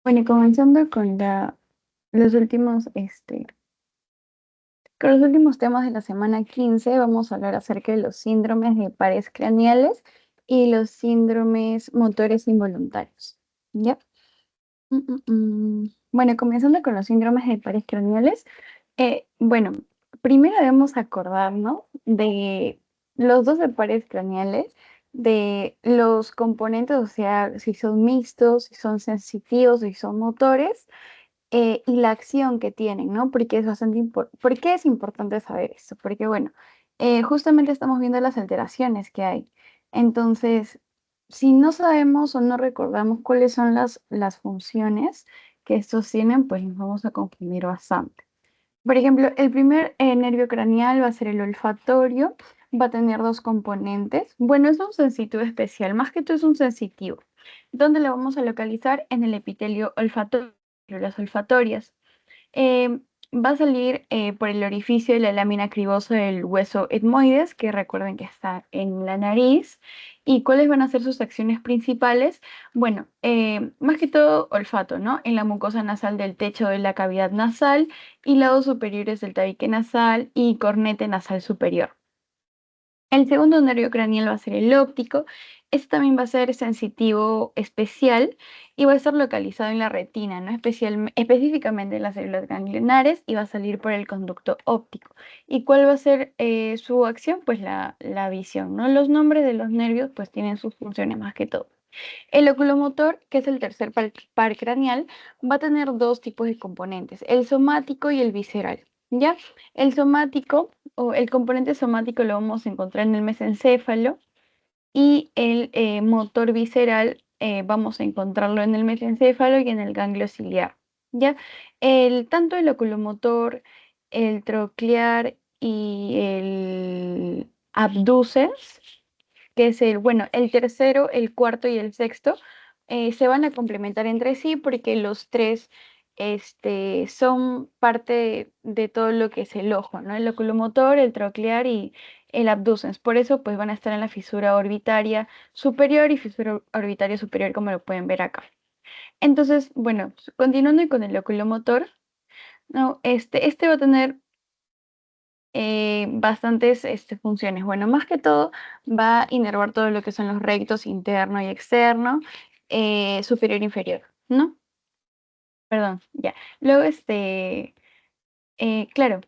Bueno, y comenzando con los últimos, con los últimos temas de la semana 15, vamos a hablar acerca de los síndromes de pares craneales y los síndromes motores involuntarios. ¿Ya? Bueno, comenzando con los síndromes de pares craneales, bueno, primero debemos acordarnos de los 12 pares craneales, de los componentes, o sea, si son mixtos, si son sensitivos, si son motores y la acción que tienen, ¿no? Porque es bastante ¿Por qué es importante saber esto? Porque, bueno, justamente estamos viendo las alteraciones que hay. Entonces, si no sabemos o no recordamos cuáles son las funciones que estos tienen, pues nos vamos a confundir bastante. Por ejemplo, el primer nervio craneal va a ser el olfatorio, va a tener dos componentes. Bueno, es un sensitivo especial, más que todo es un sensitivo. ¿Dónde lo vamos a localizar? En el epitelio olfatorio, las olfatorias. Eh, Va a salir por el orificio de la lámina cribosa del hueso etmoides, que recuerden que está en la nariz. ¿Y cuáles van a ser sus acciones principales? Bueno, más que todo olfato, ¿no? En la mucosa nasal del techo de la cavidad nasal y lados superiores del tabique nasal y cornete nasal superior. El segundo nervio craneal va a ser el óptico. Este también va a ser sensitivo especial y va a estar localizado en la retina, ¿no? Específicamente en las células ganglionares y va a salir por el conducto óptico. ¿Y cuál va a ser su acción? Pues la visión, ¿no? Los nombres de los nervios pues tienen sus funciones más que todo. El oculomotor, que es el tercer par craneal, va a tener dos tipos de componentes, el somático y el visceral. ¿Ya? El somático o el componente somático lo vamos a encontrar en el mesencéfalo y el motor visceral vamos a encontrarlo en el mesencéfalo y en el ganglio ciliar. ¿Ya? Tanto el oculomotor, el troclear y el abducens, que es bueno, el tercero, el cuarto y el sexto, se van a complementar entre sí porque los tres son parte de todo lo que es el ojo, ¿no? El oculomotor, el troclear y el abducens. Por eso, pues van a estar en la fisura orbitaria superior y fisura orbitaria superior, como lo pueden ver acá. Entonces, bueno, continuando con el oculomotor, ¿no? Este va a tener bastantes funciones. Bueno, más que todo va a inervar todo lo que son los rectos interno y externo, superior e inferior, ¿no? Perdón, ya. Luego, claro,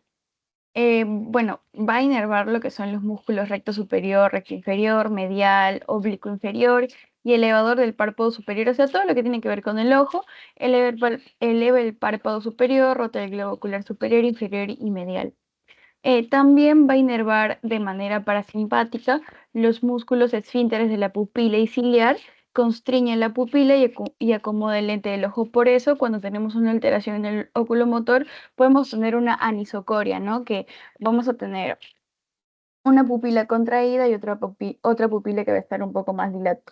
bueno, va a inervar lo que son los músculos recto superior, recto inferior, medial, oblicuo inferior y elevador del párpado superior, o sea, todo lo que tiene que ver con el ojo, eleva el párpado superior, rota el globo ocular superior, inferior y medial. También va a inervar de manera parasimpática los músculos esfínteres de la pupila y ciliar, constriñe la pupila y acomoda el lente del ojo. Por eso, cuando tenemos una alteración en el oculomotor, podemos tener una anisocoria, ¿no? Que vamos a tener una pupila contraída y otra pupila que va a estar un poco más dilatada,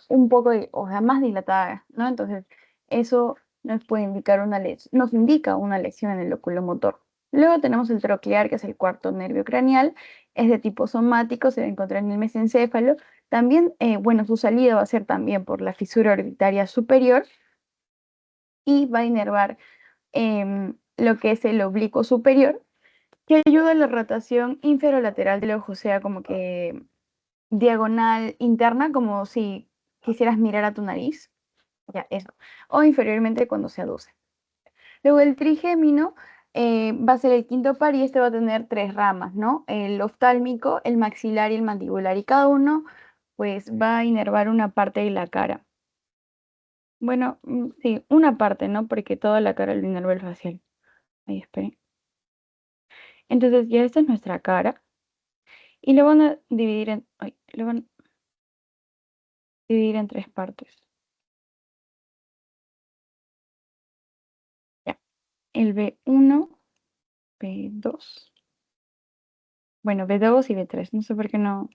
o sea, más dilatada, ¿no? Entonces, eso nos puede indicar nos indica una lesión en el oculomotor. Luego tenemos el troclear, que es el cuarto nervio craneal, es de tipo somático, se va a encontrar en el mesencéfalo. También, bueno, su salida va a ser también por la fisura orbitaria superior y va a inervar lo que es el oblicuo superior, que ayuda a la rotación inferolateral del ojo, o sea, como que diagonal interna, como si quisieras mirar a tu nariz, ya eso, o inferiormente cuando se aduce. Luego el trigémino va a ser el quinto par y este va a tener tres ramas, ¿no? El oftálmico, el maxilar y el mandibular, y cada uno pues va a inervar una parte de la cara. Bueno, sí, una parte, ¿no? Porque toda la cara lo inerva el facial. Ahí, esperen. Entonces ya esta es nuestra cara y lo van a dividir lo van a dividir en tres partes. Ya. El B1, B2. Bueno, B2 y B3. No sé por qué no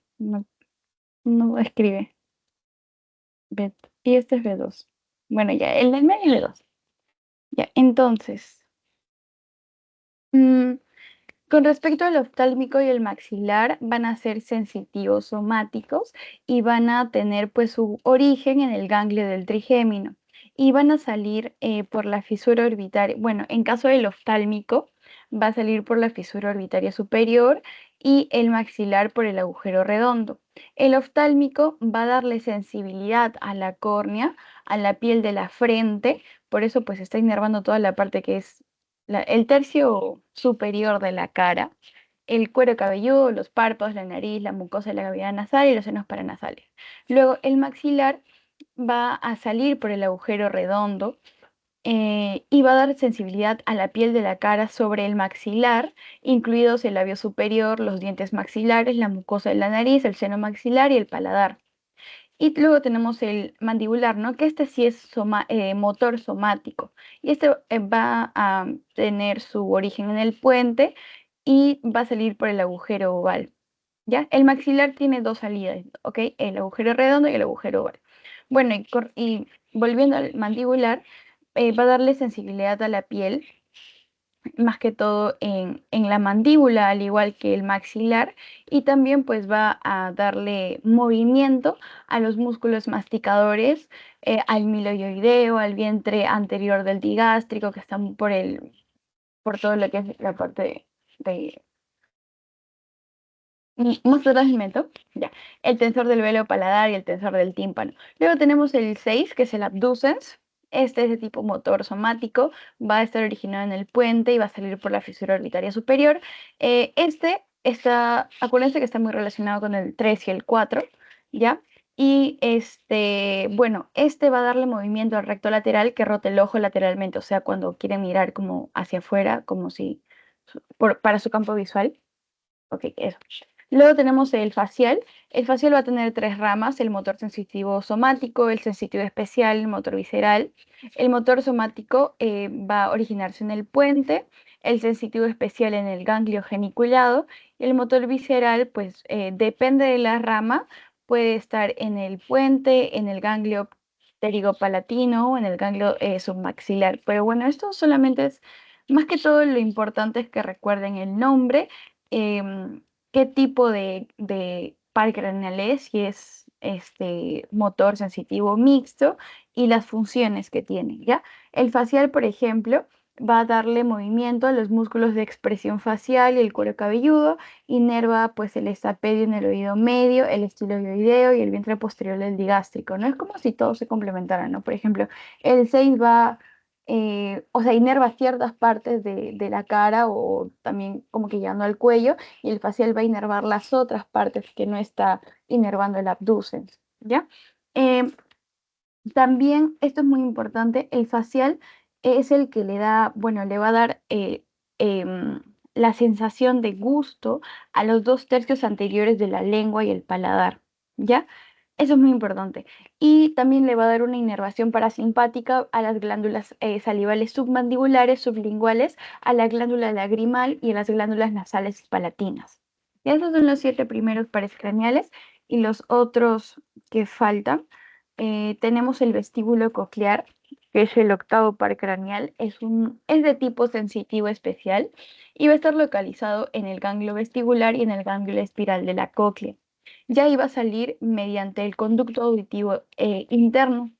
escribe. Y este es B2. Bueno, ya, el del medio es B2. Ya, entonces, mm, con respecto al oftálmico y el maxilar, van a ser sensitivos somáticos y van a tener pues su origen en el ganglio del trigémino. y van a salir por la fisura orbitaria. Bueno, en caso del oftálmico, va a salir por la fisura orbitaria superior y el maxilar por el agujero redondo. El oftálmico va a darle sensibilidad a la córnea, a la piel de la frente, por eso pues está inervando toda la parte que es el tercio superior de la cara, el cuero cabelludo, los párpados, la nariz, la mucosa de la cavidad nasal y los senos paranasales. Luego el maxilar va a salir por el agujero redondo y va a dar sensibilidad a la piel de la cara sobre el maxilar, incluidos el labio superior, los dientes maxilares, la mucosa de la nariz, el seno maxilar y el paladar. Y luego tenemos el mandibular, ¿no? Que este sí es motor somático. Y este va a tener su origen en el puente y va a salir por el agujero oval. ¿Ya? El maxilar tiene dos salidas, ¿ok? El agujero redondo y el agujero oval. Bueno, y volviendo al mandibular, va a darle sensibilidad a la piel, más que todo en la mandíbula, al igual que el maxilar, y también pues va a darle movimiento a los músculos masticadores, al miloioideo, al vientre anterior del digástrico, que están por todo lo que es la parte de músculo transmito, ya, el tensor del velo paladar y el tensor del tímpano. Luego tenemos el 6, que es el abducens. Este es de tipo motor somático, va a estar originado en el puente y va a salir por la fisura orbitaria superior. Acuérdense que está muy relacionado con el 3 y el 4, ¿ya? Y bueno, este va a darle movimiento al recto lateral que rota el ojo lateralmente, o sea, cuando quiere mirar como hacia afuera, como si, para su campo visual. Ok, eso. Luego tenemos el facial. El facial va a tener tres ramas: el motor sensitivo somático, el sensitivo especial, el motor visceral. El motor somático va a originarse en el puente, el sensitivo especial en el ganglio geniculado, y el motor visceral, pues depende de la rama, puede estar en el puente, en el ganglio pterigopalatino o en el ganglio submaxilar. Pero bueno, esto solamente es, más que todo, lo importante es que recuerden el nombre, qué tipo de par craneal es, si es motor sensitivo mixto y las funciones que tiene, ¿ya? El facial, por ejemplo, va a darle movimiento a los músculos de expresión facial y el cuero cabelludo, inerva pues el estapedio en el oído medio, el estiloideo y el vientre posterior del digástrico, ¿no? Es como si todos se complementaran, ¿no? Por ejemplo, el 6 va o sea, inerva ciertas partes de la cara o también como que llegando al cuello, y el facial va a inervar las otras partes que no está inervando el abducens, ¿ya? Eh, También, esto es muy importante, el facial es el que le da, bueno, le va a dar la sensación de gusto a los dos tercios anteriores de la lengua y el paladar, ¿ya? Eso es muy importante. Y también le va a dar una inervación parasimpática a las glándulas salivales submandibulares, sublinguales, a la glándula lagrimal y a las glándulas nasales y palatinas. Y esos son los 7 primeros pares craneales, y los otros que faltan. Tenemos el vestíbulo coclear, que es el octavo par craneal, es de tipo sensitivo especial y va a estar localizado en el ganglio vestibular y en el ganglio espiral de la cóclea. Ya iba a salir mediante el conducto auditivo interno.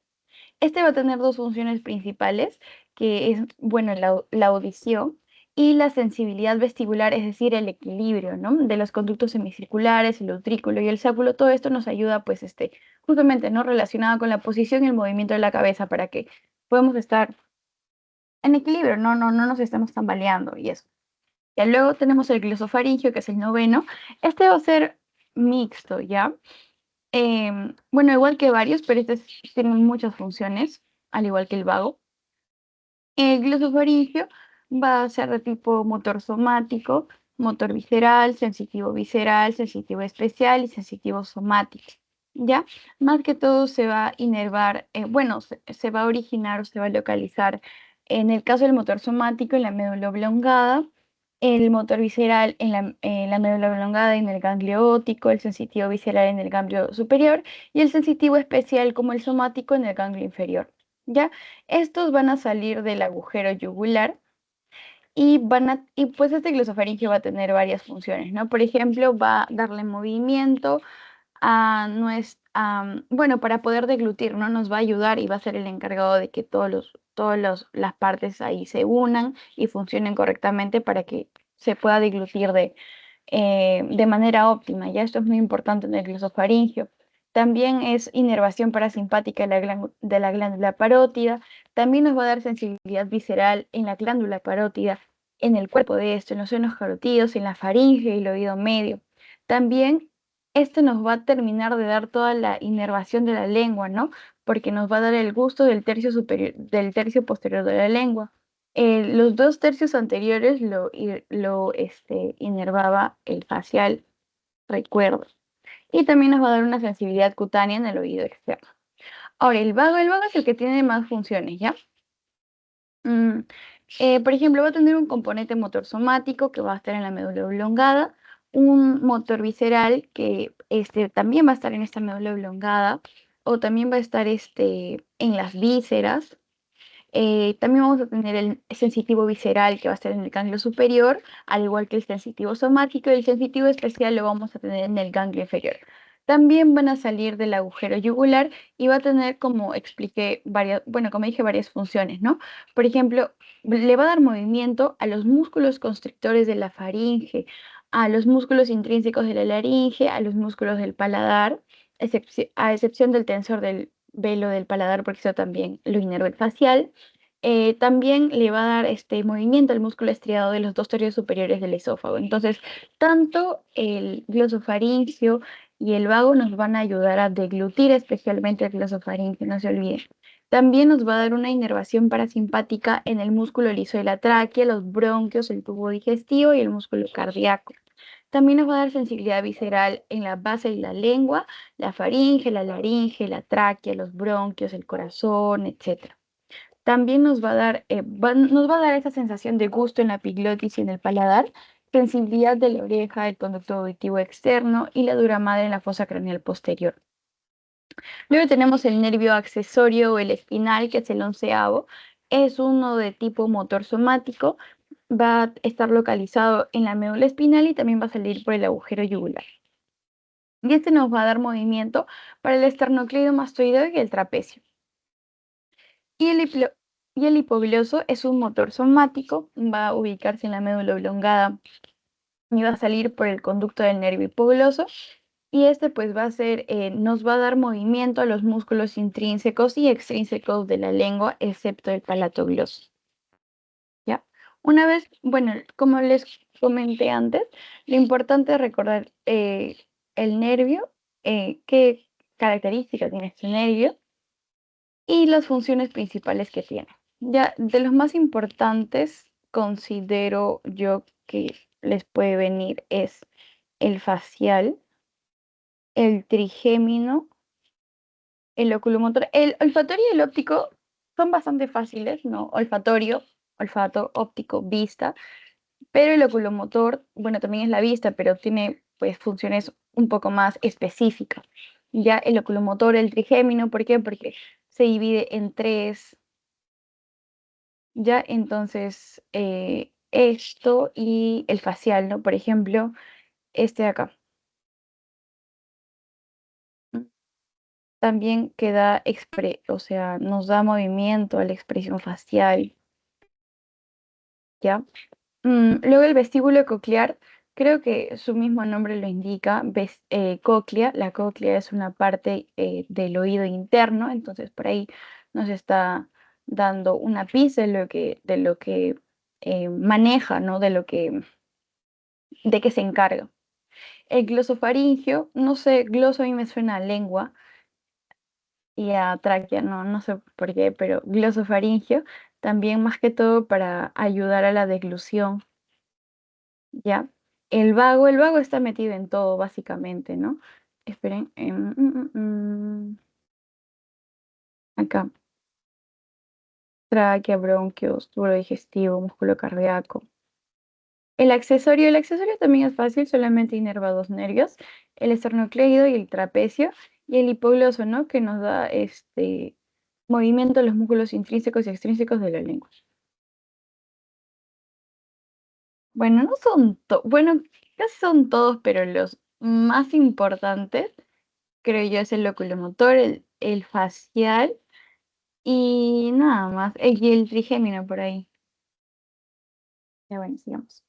Este va a tener dos funciones principales, que es, bueno, la audición y la sensibilidad vestibular, es decir, el equilibrio, ¿no? De los conductos semicirculares, el utrículo y el sáculo. Todo esto nos ayuda, pues, justamente, ¿no? Relacionado con la posición y el movimiento de la cabeza para que podamos estar en equilibrio, no nos estemos tambaleando y eso. Ya luego tenemos el glosofaringio, que es el noveno. Este va a ser mixto, ¿ya? Bueno, igual que varios, pero tiene muchas funciones, al igual que el vago. El glosofaringio va a ser de tipo motor somático, motor visceral, sensitivo especial y sensitivo somático. ¿Ya? Más que todo se va a inervar, bueno, se va a originar o se va a localizar, en el caso del motor somático, en la médula oblongada, el motor visceral en la médula oblongada y en el ganglio óptico, el sensitivo visceral en el ganglio superior y el sensitivo especial como el somático en el ganglio inferior. ¿Ya? Estos van a salir del agujero yugular y pues este glosofaringio va a tener varias funciones, ¿no? Por ejemplo, va a darle movimiento bueno, para poder deglutir, ¿no? Nos va a ayudar y va a ser el encargado de que las partes ahí se unan y funcionen correctamente para que se pueda deglutir de manera óptima. Ya esto es muy importante en el glosofaringio. También es inervación parasimpática de la glándula parótida. También nos va a dar sensibilidad visceral en la glándula parótida, en el cuerpo de esto, en los senos carotídeos, en la faringe y el oído medio. También este nos va a terminar de dar toda la inervación de la lengua, ¿no? Porque nos va a dar el gusto del tercio superior, del tercio posterior de la lengua. Los 2 tercios anteriores lo inervaba el facial, recuerdo. Y también nos va a dar una sensibilidad cutánea en el oído externo. Ahora, el vago es el que tiene más funciones, ¿ya? Mm, por ejemplo, va a tener un componente motor somático que va a estar en la médula oblongada, un motor visceral que también va a estar en esta médula oblongada, o también va a estar en las vísceras. También vamos a tener el sensitivo visceral que va a estar en el ganglio superior, al igual que el sensitivo somático, y el sensitivo especial lo vamos a tener en el ganglio inferior. También van a salir del agujero yugular y va a tener, como expliqué, como dije, varias funciones, ¿no? Por ejemplo, le va a dar movimiento a los músculos constrictores de la faringe, a los músculos intrínsecos de la laringe, a los músculos del paladar, a excepción del tensor del velo del paladar, porque eso también lo inerva el facial. También le va a dar este movimiento al músculo estriado de los 2 tercios superiores del esófago. Entonces, tanto el glosofaringio y el vago nos van a ayudar a deglutir, especialmente el glosofaringio, no se olviden. También nos va a dar una inervación parasimpática en el músculo liso de la tráquea, los bronquios, el tubo digestivo y el músculo cardíaco. También nos va a dar sensibilidad visceral en la base de la lengua, la faringe, la laringe, la tráquea, los bronquios, el corazón, etc. También nos va a dar esa sensación de gusto en la epiglotis y en el paladar, sensibilidad de la oreja, el conducto auditivo externo y la dura madre en la fosa craneal posterior. Luego tenemos el nervio accesorio o el espinal, que es el 11º. Es uno de tipo motor somático. Va a estar localizado en la médula espinal y también va a salir por el agujero yugular. Y este nos va a dar movimiento para el esternocleidomastoideo y el trapecio. Y el hipoglioso es un motor somático, va a ubicarse en la médula oblongada y va a salir por el conducto del nervio hipoglioso. Y pues nos va a dar movimiento a los músculos intrínsecos y extrínsecos de la lengua, excepto el palatogloso. ¿Ya? Una vez, bueno, como les comenté antes, lo importante es recordar el nervio, qué características tiene este nervio y las funciones principales que tiene. Ya, de los más importantes, considero yo que les puede venir es el facial, el trigémino, el oculomotor. El olfatorio y el óptico son bastante fáciles, ¿no? Olfatorio, olfato, óptico, vista, pero el oculomotor, bueno, también es la vista, pero tiene pues funciones un poco más específicas. Ya el oculomotor, el trigémino, ¿por qué? Porque se divide en tres. Ya, entonces, esto y el facial, ¿no? Por ejemplo, este de acá. ¿M? También o sea, nos da movimiento a la expresión facial, ¿ya? Luego el vestíbulo coclear, creo que su mismo nombre lo indica, cóclea. La cóclea es una parte del oído interno, entonces por ahí nos está dando una pista de lo que maneja, ¿no? De qué se encarga. El glosofaringio, no sé, gloso a mí me suena a lengua y a tráquea, no sé por qué, pero glosofaringio también más que todo para ayudar a la deglución, ¿ya? El vago está metido en todo, básicamente, ¿no? Esperen, acá, tráquea, bronquios, tubo digestivo, músculo cardíaco. El accesorio también es fácil, solamente inerva 2 nervios, el esternocleido y el trapecio, y el hipoglosso, ¿no? Que nos da movimiento a los músculos intrínsecos y extrínsecos de la lengua. Bueno, no son bueno, casi son todos, pero los más importantes creo yo, es el locomotor, el facial y nada más. Y el trigémino por ahí. Ya bueno, sigamos.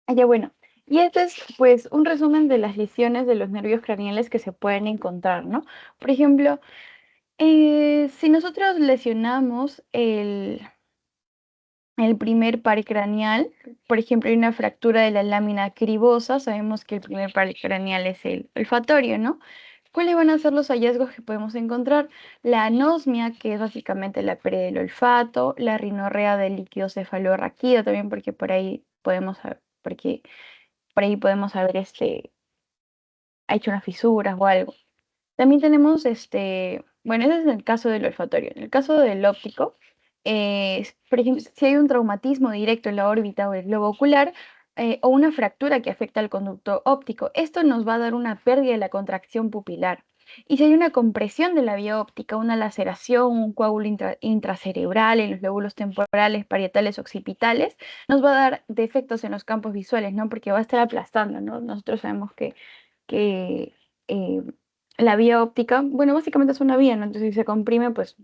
Ah, ya bueno. Y este es pues un resumen de las lesiones de los nervios craneales que se pueden encontrar, ¿no? Por ejemplo, si nosotros lesionamos el primer par craneal, por ejemplo, hay una fractura de la lámina cribosa, sabemos que el primer par craneal es el olfatorio, ¿no? ¿Cuáles van a ser los hallazgos que podemos encontrar? La anosmia, que es básicamente la pérdida del olfato, la rinorrea del líquido cefalorraquídeo, también porque por ahí podemos haber hecho unas fisuras o algo. También tenemos bueno, ese es el caso del olfatorio. En el caso del óptico, por ejemplo, si hay un traumatismo directo en la órbita o el globo ocular, o una fractura que afecta al conducto óptico, esto nos va a dar una pérdida de la contracción pupilar. Y si hay una compresión de la vía óptica, una laceración, un coágulo intracerebral en los lóbulos temporales, parietales, occipitales, nos va a dar defectos en los campos visuales, ¿no? Porque va a estar aplastando, ¿no? Nosotros sabemos que eh, la vía óptica, bueno, básicamente es una vía, ¿no? Entonces, si se comprime, pues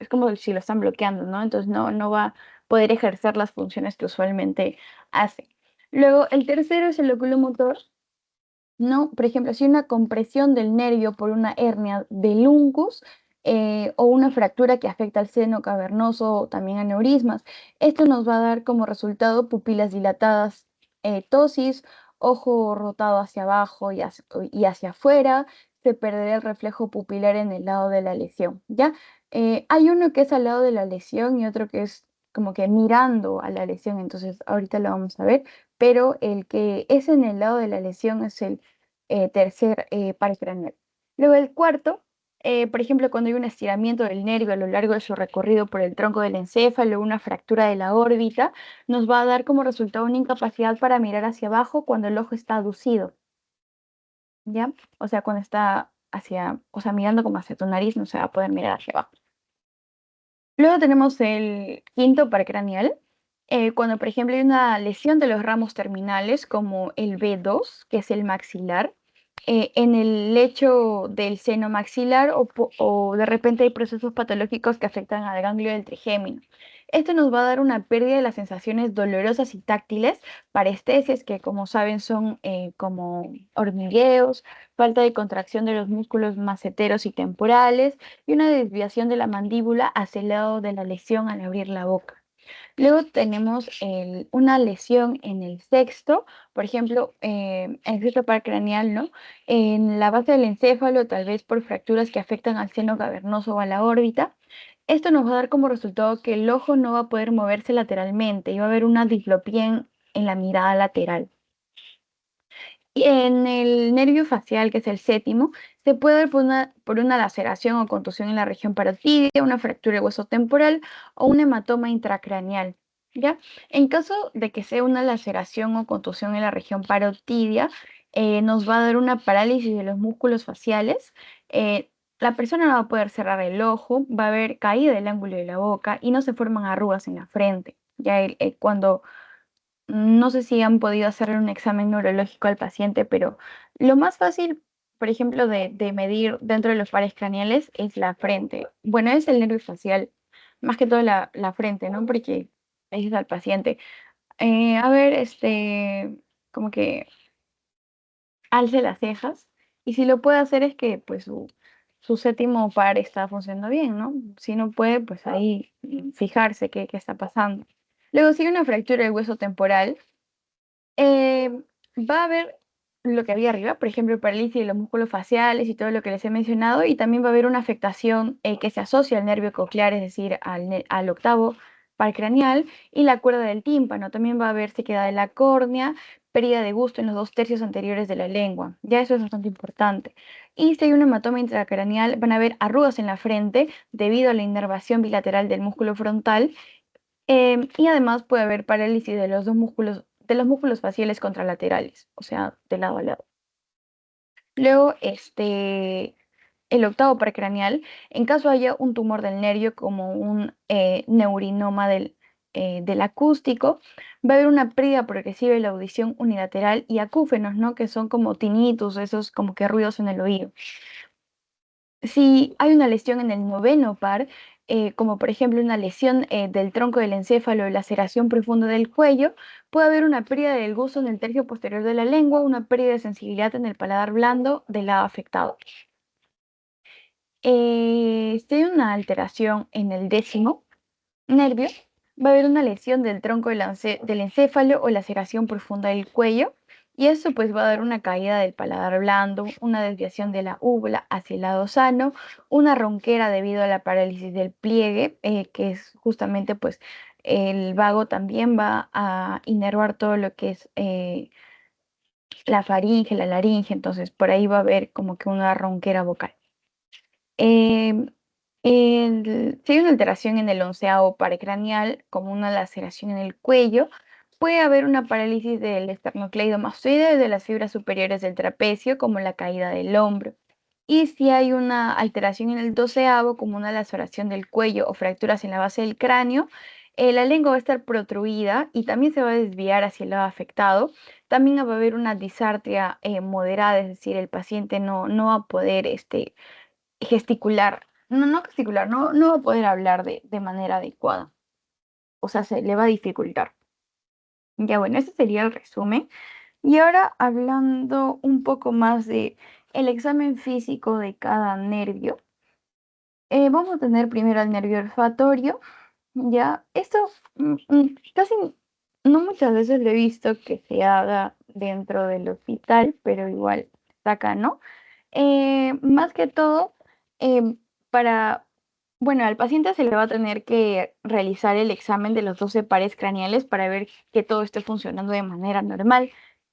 es como si lo están bloqueando, ¿no? Entonces no va a poder ejercer las funciones que usualmente hace. Luego, el tercero es el oculomotor, ¿no? Por ejemplo, si hay una compresión del nervio por una hernia del uncus o una fractura que afecta al seno cavernoso o también aneurismas, esto nos va a dar como resultado pupilas dilatadas, tosis, ojo rotado hacia abajo y hacia afuera, se perderá el reflejo pupilar en el lado de la lesión, ¿ya? Hay uno que es al lado de la lesión y otro que es como que mirando a la lesión, entonces ahorita lo vamos a ver, pero el que es en el lado de la lesión es el tercer par craneal. Luego el cuarto, por ejemplo, cuando hay un estiramiento del nervio a lo largo de su recorrido por el tronco del encéfalo, una fractura de la órbita, nos va a dar como resultado una incapacidad para mirar hacia abajo cuando el ojo está aducido, ¿ya? O sea, cuando está o sea, mirando como hacia tu nariz, no se va a poder mirar hacia abajo. Luego tenemos el quinto par craneal, cuando por ejemplo hay una lesión de los ramos terminales como el B2, que es el maxilar, en el lecho del seno maxilar o de repente hay procesos patológicos que afectan al ganglio del trigémino. Esto nos va a dar una pérdida de las sensaciones dolorosas y táctiles, parestesias, que como saben son como hormigueos, falta de contracción de los músculos maceteros y temporales, y una desviación de la mandíbula hacia el lado de la lesión al abrir la boca. Luego tenemos una lesión en el sexto, por ejemplo, en el sexto par craneal, ¿no? En la base del encéfalo, tal vez por fracturas que afectan al seno cavernoso o a la órbita. Esto nos va a dar como resultado que el ojo no va a poder moverse lateralmente y va a haber una diplopía en la mirada lateral. Y en el nervio facial, que es el séptimo, se puede dar por una laceración o contusión en la región parotidia, una fractura de hueso temporal o un hematoma intracraneal. ¿Ya? En caso de que sea una laceración o contusión en la región parotidia, nos va a dar una parálisis de los músculos faciales. La persona no va a poder cerrar el ojo, va a haber caída del ángulo de la boca y no se forman arrugas en la frente. Ya cuando no sé si han podido hacerle un examen neurológico al paciente, pero lo más fácil, por ejemplo, de medir dentro de los pares craneales es la frente. Bueno, es el nervio facial, más que todo la frente, ¿no? Porque le dices al paciente, a ver, como que alce las cejas, y si lo puede hacer es que pues su séptimo par está funcionando bien, ¿no? Si no puede, pues ahí fijarse qué está pasando. Luego sigue una fractura del hueso temporal. Eh, Va a haber lo que había arriba, por ejemplo, parálisis de los músculos faciales y todo lo que les he mencionado, y también va a haber una afectación que se asocia al nervio coclear, es decir, al octavo par craneal, y la cuerda del tímpano. También va a haber sequedad de la córnea, pérdida de gusto en los dos tercios anteriores de la lengua. Ya eso es bastante importante. Y si hay un hematoma intracraneal, van a haber arrugas en la frente debido a la inervación bilateral del músculo frontal, y además puede haber parálisis de los músculos faciales contralaterales, o sea, de lado a lado. Luego, el octavo paracraneal, en caso haya un tumor del nervio como un neurinoma del acústico, va a haber una pérdida progresiva de la audición unilateral y acúfenos, ¿no? Que son como tinnitus, esos como que ruidos en el oído. Si hay una lesión en el noveno par, como por ejemplo una lesión del tronco del encéfalo, laceración profunda del cuello, puede haber una pérdida del gusto en el tercio posterior de la lengua, una pérdida de sensibilidad en el paladar blando del lado afectado. Si hay una alteración en el décimo nervio, va a haber una lesión del tronco del encéfalo o laceración profunda del cuello, y eso pues va a dar una caída del paladar blando, una desviación de la úvula hacia el lado sano, una ronquera debido a la parálisis del pliegue, que es justamente pues el vago también va a inervar todo lo que es la faringe, la laringe, entonces por ahí va a haber como que una ronquera vocal. Em, si hay una alteración en el onceavo paracraneal, como una laceración en el cuello, puede haber una parálisis del esternocleidomastoide de las fibras superiores del trapecio, como la caída del hombro. Y si hay una alteración en el doceavo, como una laceración del cuello o fracturas en la base del cráneo, la lengua va a estar protruida y también se va a desviar hacia el lado afectado. También va a haber una disartria moderada, es decir, el paciente no va a poder gesticular, no gesticular, no va a poder hablar de manera adecuada, o sea, se le va a dificultar. Ya bueno, ese sería el resumen. Y ahora hablando un poco más de el examen físico de cada nervio, vamos a tener primero el nervio olfatorio, ya, esto casi no muchas veces lo he visto que se haga dentro del hospital, pero igual está acá, ¿no? Más que todo, para, bueno, al paciente se le va a tener que realizar el examen de los 12 pares craneales para ver que todo esté funcionando de manera normal.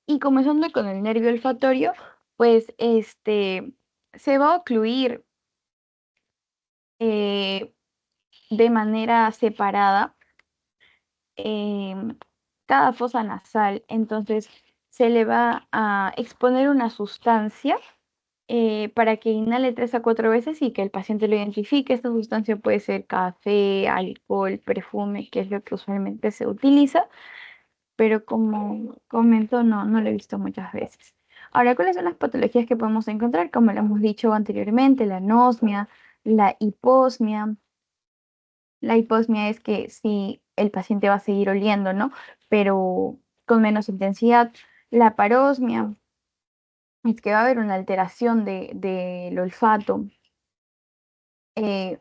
Y comenzando con el nervio olfatorio, pues se va a ocluir eh, de manera separada cada fosa nasal. Entonces se le va a exponer una sustancia para que inhale 3 a 4 veces y que el paciente lo identifique. Esta sustancia puede ser café, alcohol, perfume, que es lo que usualmente se utiliza, pero como comento, no lo he visto muchas veces. Ahora, ¿cuáles son las patologías que podemos encontrar? Como lo hemos dicho anteriormente, la anosmia, la hiposmia. La hiposmia es que si el paciente va a seguir oliendo, ¿no? Pero con menos intensidad. La parosmia es que va a haber una alteración del olfato. Eh,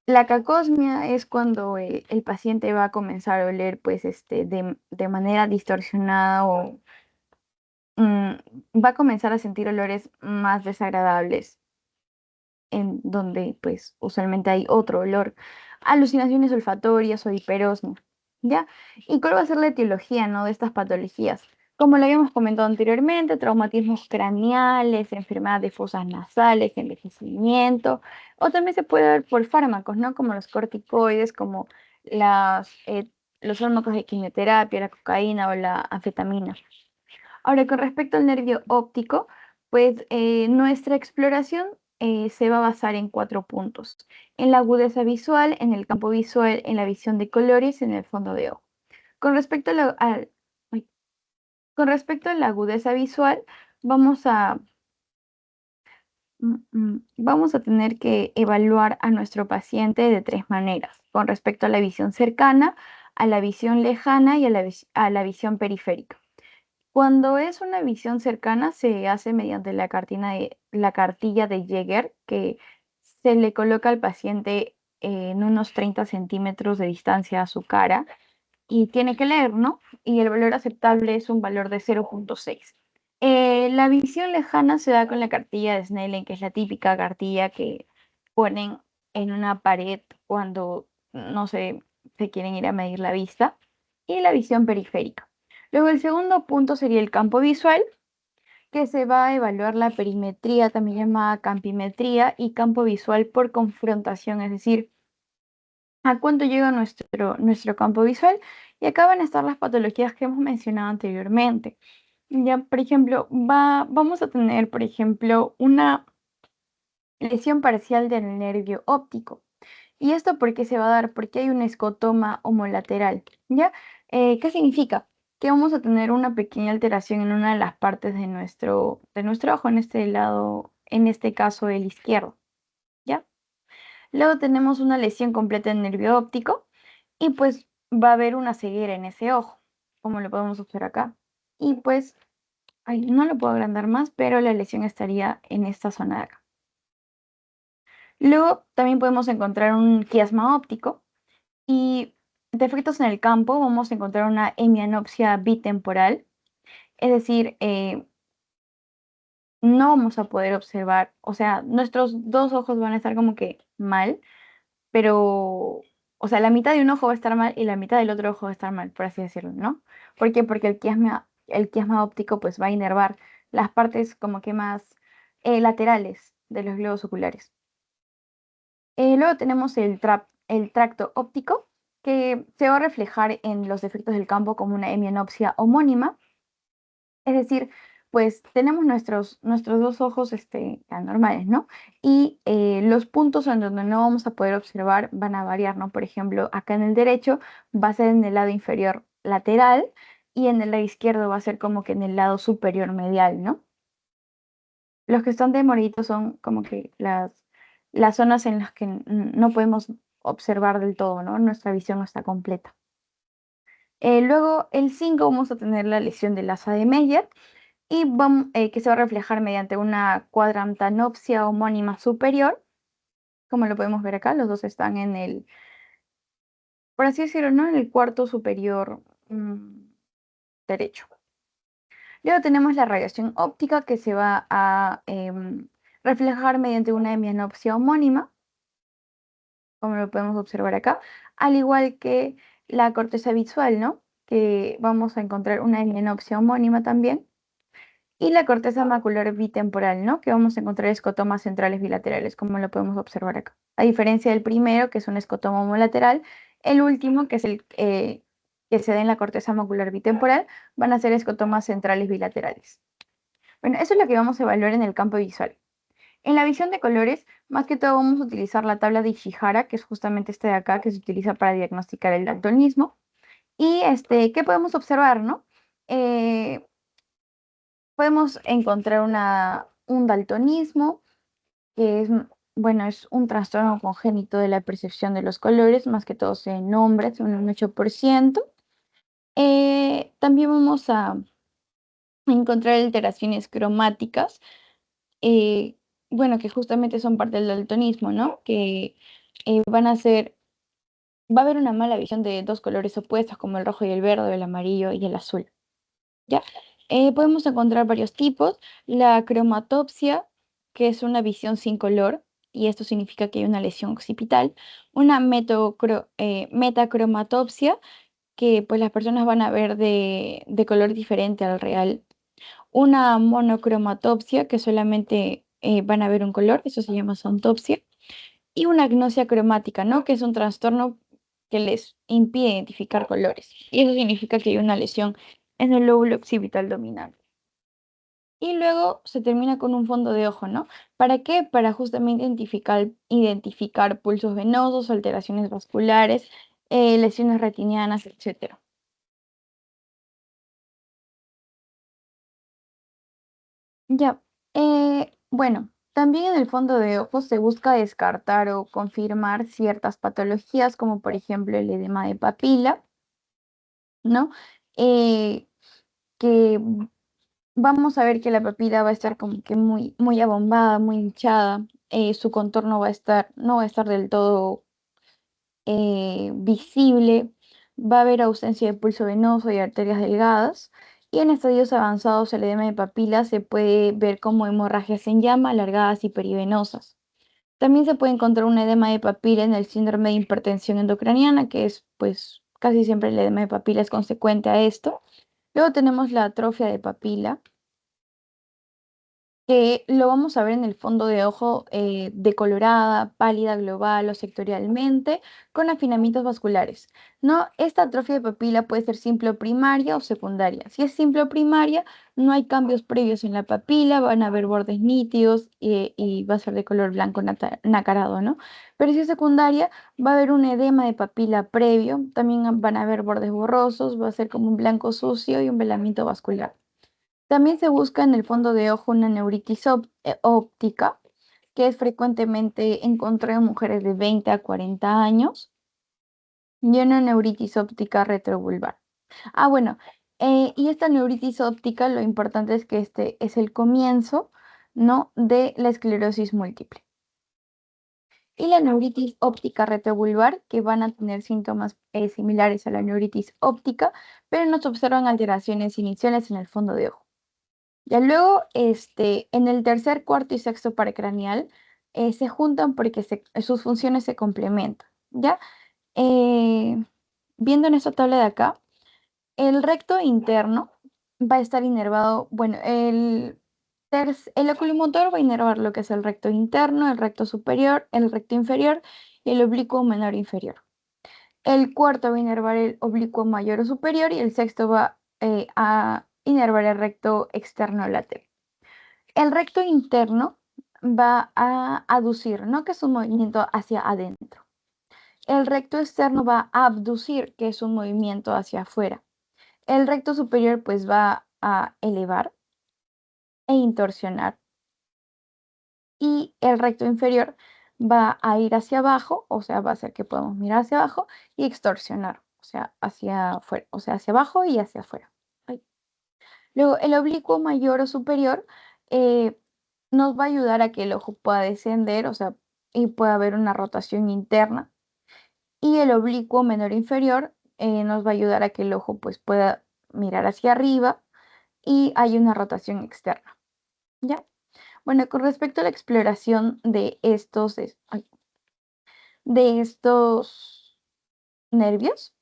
la cacosmia es cuando el paciente va a comenzar a oler pues, de manera distorsionada o mm, va a comenzar a sentir olores más desagradables en donde pues usualmente hay otro olor, alucinaciones olfatorias o hiperosmia, ¿ya? ¿Y cuál va a ser la etiología, ¿no? de estas patologías? Como lo habíamos comentado anteriormente, traumatismos craneales, enfermedad de fosas nasales, envejecimiento, o también se puede dar por fármacos, ¿no? Como los corticoides, como los fármacos de quimioterapia, la cocaína o la anfetamina. Ahora, con respecto al nervio óptico, pues nuestra exploración se va a basar en 4 puntos: en la agudeza visual, en el campo visual, en la visión de colores y en el fondo de ojo. Con respecto a ay, con respecto a la agudeza visual, vamos a, vamos a tener que evaluar a nuestro paciente de 3 maneras: con respecto a la visión cercana, a la visión lejana y a la visión periférica. Cuando es una visión cercana, se hace mediante la cartilla de Jäger, que se le coloca al paciente en unos 30 centímetros de distancia a su cara y tiene que leer, ¿no? Y el valor aceptable es un valor de 0,6. La visión lejana se da con la cartilla de Snellen, que es la típica cartilla que ponen en una pared cuando, no sé, se quieren ir a medir la vista. Y la visión periférica. Luego el segundo punto sería el campo visual, que se va a evaluar la perimetría, también llamada campimetría, y campo visual por confrontación, es decir, a cuánto llega nuestro campo visual. Y acá van a estar las patologías que hemos mencionado anteriormente. Ya, por ejemplo, vamos a tener, por ejemplo, una lesión parcial del nervio óptico. ¿Y esto por qué se va a dar? Porque hay un escotoma homolateral, ¿ya? ¿Qué significa? Que vamos a tener una pequeña alteración en una de las partes de nuestro ojo, en este lado, en este caso el izquierdo, ¿ya? Luego tenemos una lesión completa en nervio óptico y pues va a haber una ceguera en ese ojo, como lo podemos observar acá. Y pues, ay, no lo puedo agrandar más, pero la lesión estaría en esta zona de acá. Luego también podemos encontrar un quiasma óptico y defectos en el campo, vamos a encontrar una hemianopsia bitemporal, es decir, no vamos a poder observar, o sea, nuestros dos ojos van a estar como que mal, pero, o sea, la mitad de un ojo va a estar mal y la mitad del otro ojo va a estar mal, por así decirlo, ¿no? ¿Por qué? Porque el quiasma óptico pues va a inervar las partes como que más laterales de los globos oculares. Luego tenemos el tracto óptico, que se va a reflejar en los defectos del campo como una hemianopsia homónima. Es decir, pues tenemos nuestros dos ojos anormales, ¿no? Y los puntos en donde no vamos a poder observar van a variar, ¿no? Por ejemplo, acá en el derecho va a ser en el lado inferior lateral y en el lado izquierdo va a ser como que en el lado superior medial, ¿no? Los que están de moradito son como que las zonas en las que no podemos observar del todo, ¿no? Nuestra visión no está completa. Luego, el 5 vamos a tener la lesión del asa de Meyer y que se va a reflejar mediante una cuadrantanopsia homónima superior, como lo podemos ver acá, los dos están en el, por así decirlo, ¿no? En el cuarto superior derecho. Luego tenemos la radiación óptica que se va a reflejar mediante una hemianopsia homónima, como lo podemos observar acá, al igual que la corteza visual, ¿no? Que vamos a encontrar una hemianopsia homónima también. Y la corteza macular bitemporal, ¿no? Que vamos a encontrar escotomas centrales bilaterales, como lo podemos observar acá. A diferencia del primero, que es un escotoma homolateral, el último, que es el que se da en la corteza macular bitemporal, van a ser escotomas centrales bilaterales. Bueno, eso es lo que vamos a evaluar en el campo visual. En la visión de colores, más que todo vamos a utilizar la tabla de Ishihara, que es justamente este de acá, que se utiliza para diagnosticar el daltonismo. Y ¿qué podemos observar, no? Podemos encontrar un daltonismo, que es, bueno, es un trastorno congénito de la percepción de los colores, más que todo en hombres, un 8%. También vamos a encontrar alteraciones cromáticas, eh, bueno, que justamente son parte del daltonismo, ¿no? Que van a ser, va a haber una mala visión de dos colores opuestos, como el rojo y el verde, el amarillo y el azul. ¿Ya? Podemos encontrar varios tipos. La cromatopsia, que es una visión sin color, y esto significa que hay una lesión occipital. Una metacromatopsia, que pues las personas van a ver de color diferente al real. Una monocromatopsia, que solamente van a ver un color, eso se llama zontopsia. Y una agnosia cromática, ¿no? Que es un trastorno que les impide identificar colores. Y eso significa que hay una lesión en el lóbulo occipital dominante. Y luego se termina con un fondo de ojo, ¿no? ¿Para qué? Para justamente identificar pulsos venosos, alteraciones vasculares, lesiones retinianas, etc. Ya, bueno, también en el fondo de ojos se busca descartar o confirmar ciertas patologías, como por ejemplo el edema de papila, ¿no? Eh, que vamos a ver que la papila va a estar como que muy, muy abombada, muy hinchada. Su contorno no va a estar del todo visible. Va a haber ausencia de pulso venoso y arterias delgadas. Y en estadios avanzados el edema de papila se puede ver como hemorragias en llama, alargadas y perivenosas. También se puede encontrar un edema de papila en el síndrome de hipertensión endocraniana, que es pues casi siempre el edema de papila es consecuente a esto. Luego tenemos la atrofia de papila, que lo vamos a ver en el fondo de ojo decolorada, pálida global o sectorialmente, con afinamientos vasculares. ¿No? Esta atrofia de papila puede ser simple o primaria o secundaria. Si es simple o primaria, no hay cambios previos en la papila, van a haber bordes nítidos y va a ser de color blanco nacarado, ¿no? Pero si es secundaria, va a haber un edema de papila previo, también van a haber bordes borrosos, va a ser como un blanco sucio y un velamiento vascular. También se busca en el fondo de ojo una neuritis óptica, que es frecuentemente encontrada en mujeres de 20 a 40 años, y una neuritis óptica retrovulvar. Bueno, y esta neuritis óptica, lo importante es que este es el comienzo, ¿no? De la esclerosis múltiple. Y la neuritis óptica retrovulvar, que van a tener síntomas similares a la neuritis óptica, pero no se observan alteraciones iniciales en el fondo de ojo. Ya luego, en el tercer, cuarto y sexto par craneal se juntan porque sus funciones se complementan, ¿ya? Eh, Viendo en esta tabla de acá, el recto interno va a estar inervado, bueno, el oculomotor va a inervar lo que es el recto interno, el recto superior, el recto inferior y el oblicuo menor inferior. El cuarto va a inervar el oblicuo mayor o superior y el sexto va a inervar el recto externo lateral. El recto interno va a aducir, ¿no? Que es un movimiento hacia adentro. El recto externo va a abducir, que es un movimiento hacia afuera. El recto superior pues va a elevar e intorsionar. Y el recto inferior va a ir hacia abajo, o sea, va a hacer que podamos mirar hacia abajo y extorsionar, o sea, hacia afuera, o sea, hacia abajo y hacia afuera. Ay. Luego, el oblicuo mayor o superior eh, nos va a ayudar a que el ojo pueda descender, o sea, y pueda haber una rotación interna. Y el oblicuo menor inferior nos va a ayudar a que el ojo pues pueda mirar hacia arriba y hay una rotación externa. ¿Ya? Bueno, con respecto a la exploración de estos nervios,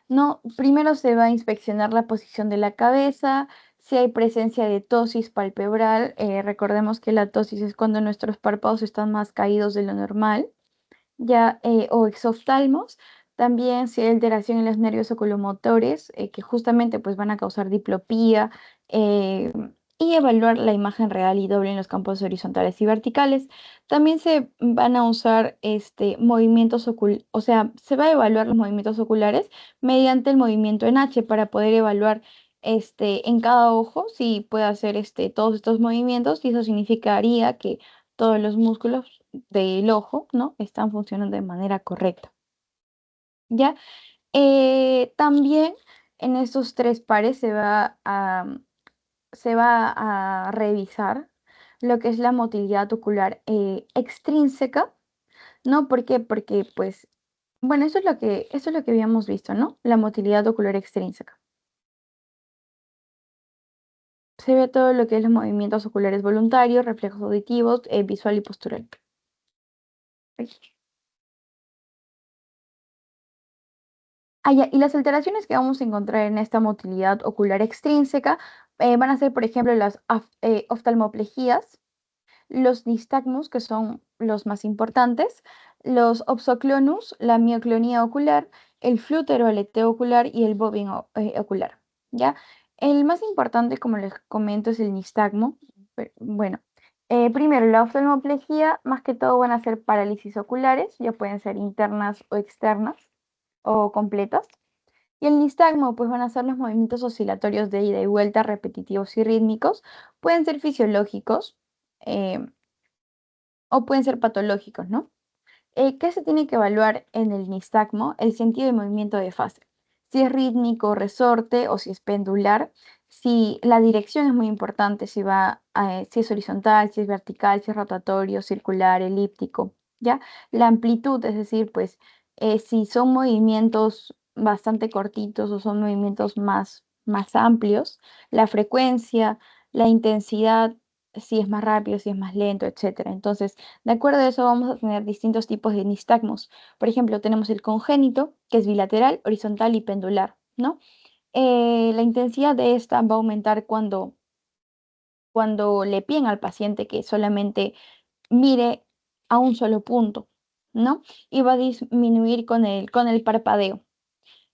no, primero se va a inspeccionar la posición de la cabeza, si hay presencia de tosis palpebral. Recordemos que la tosis es cuando nuestros párpados están más caídos de lo normal, ya, o exoftalmos. También si hay alteración en los nervios oculomotores, que justamente pues van a causar diplopía, eh, y evaluar la imagen real y doble en los campos horizontales y verticales. También se van a usar movimientos oculares, o sea, se va a evaluar los movimientos oculares mediante el movimiento en H para poder evaluar en cada ojo si puede hacer todos estos movimientos, y eso significaría que todos los músculos del ojo, ¿no? Están funcionando de manera correcta, ¿ya? También en estos tres pares se va a revisar lo que es la motilidad ocular extrínseca, ¿no? ¿Por qué? Porque, pues, bueno, eso es lo que habíamos visto, ¿no? La motilidad ocular extrínseca. Se ve todo lo que es los movimientos oculares voluntarios, reflejos auditivos, visual y postural. Ya, y las alteraciones que vamos a encontrar en esta motilidad ocular extrínseca van a ser, por ejemplo, las oftalmoplejías, los nistagmus, que son los más importantes, los opsoclonus, la mioclonía ocular, el flútero aleteo ocular y el bovino ocular, ¿ya? El más importante, como les comento, es el nistagmo. Bueno, primero, la oftalmoplejía, más que todo van a ser parálisis oculares, ya pueden ser internas o externas o completas. Y el nistagmo, pues van a ser los movimientos oscilatorios de ida y vuelta repetitivos y rítmicos. Pueden ser fisiológicos eh, o pueden ser patológicos, ¿no? ¿Qué se tiene que evaluar en el nistagmo? El sentido de movimiento de fase. Si es rítmico, resorte o si es pendular. Si la dirección es muy importante, si es horizontal, si es vertical, si es rotatorio, circular, elíptico, ¿ya? La amplitud, es decir, pues si son movimientos bastante cortitos o son movimientos más amplios. La frecuencia, la intensidad, si es más rápido, si es más lento, etcétera. Entonces, de acuerdo a eso vamos a tener distintos tipos de nistagmos. Por ejemplo, tenemos el congénito, que es bilateral, horizontal y pendular, ¿no? La intensidad de esta va a aumentar cuando cuando le piden al paciente que solamente mire a un solo punto, ¿no? Y va a disminuir con el parpadeo.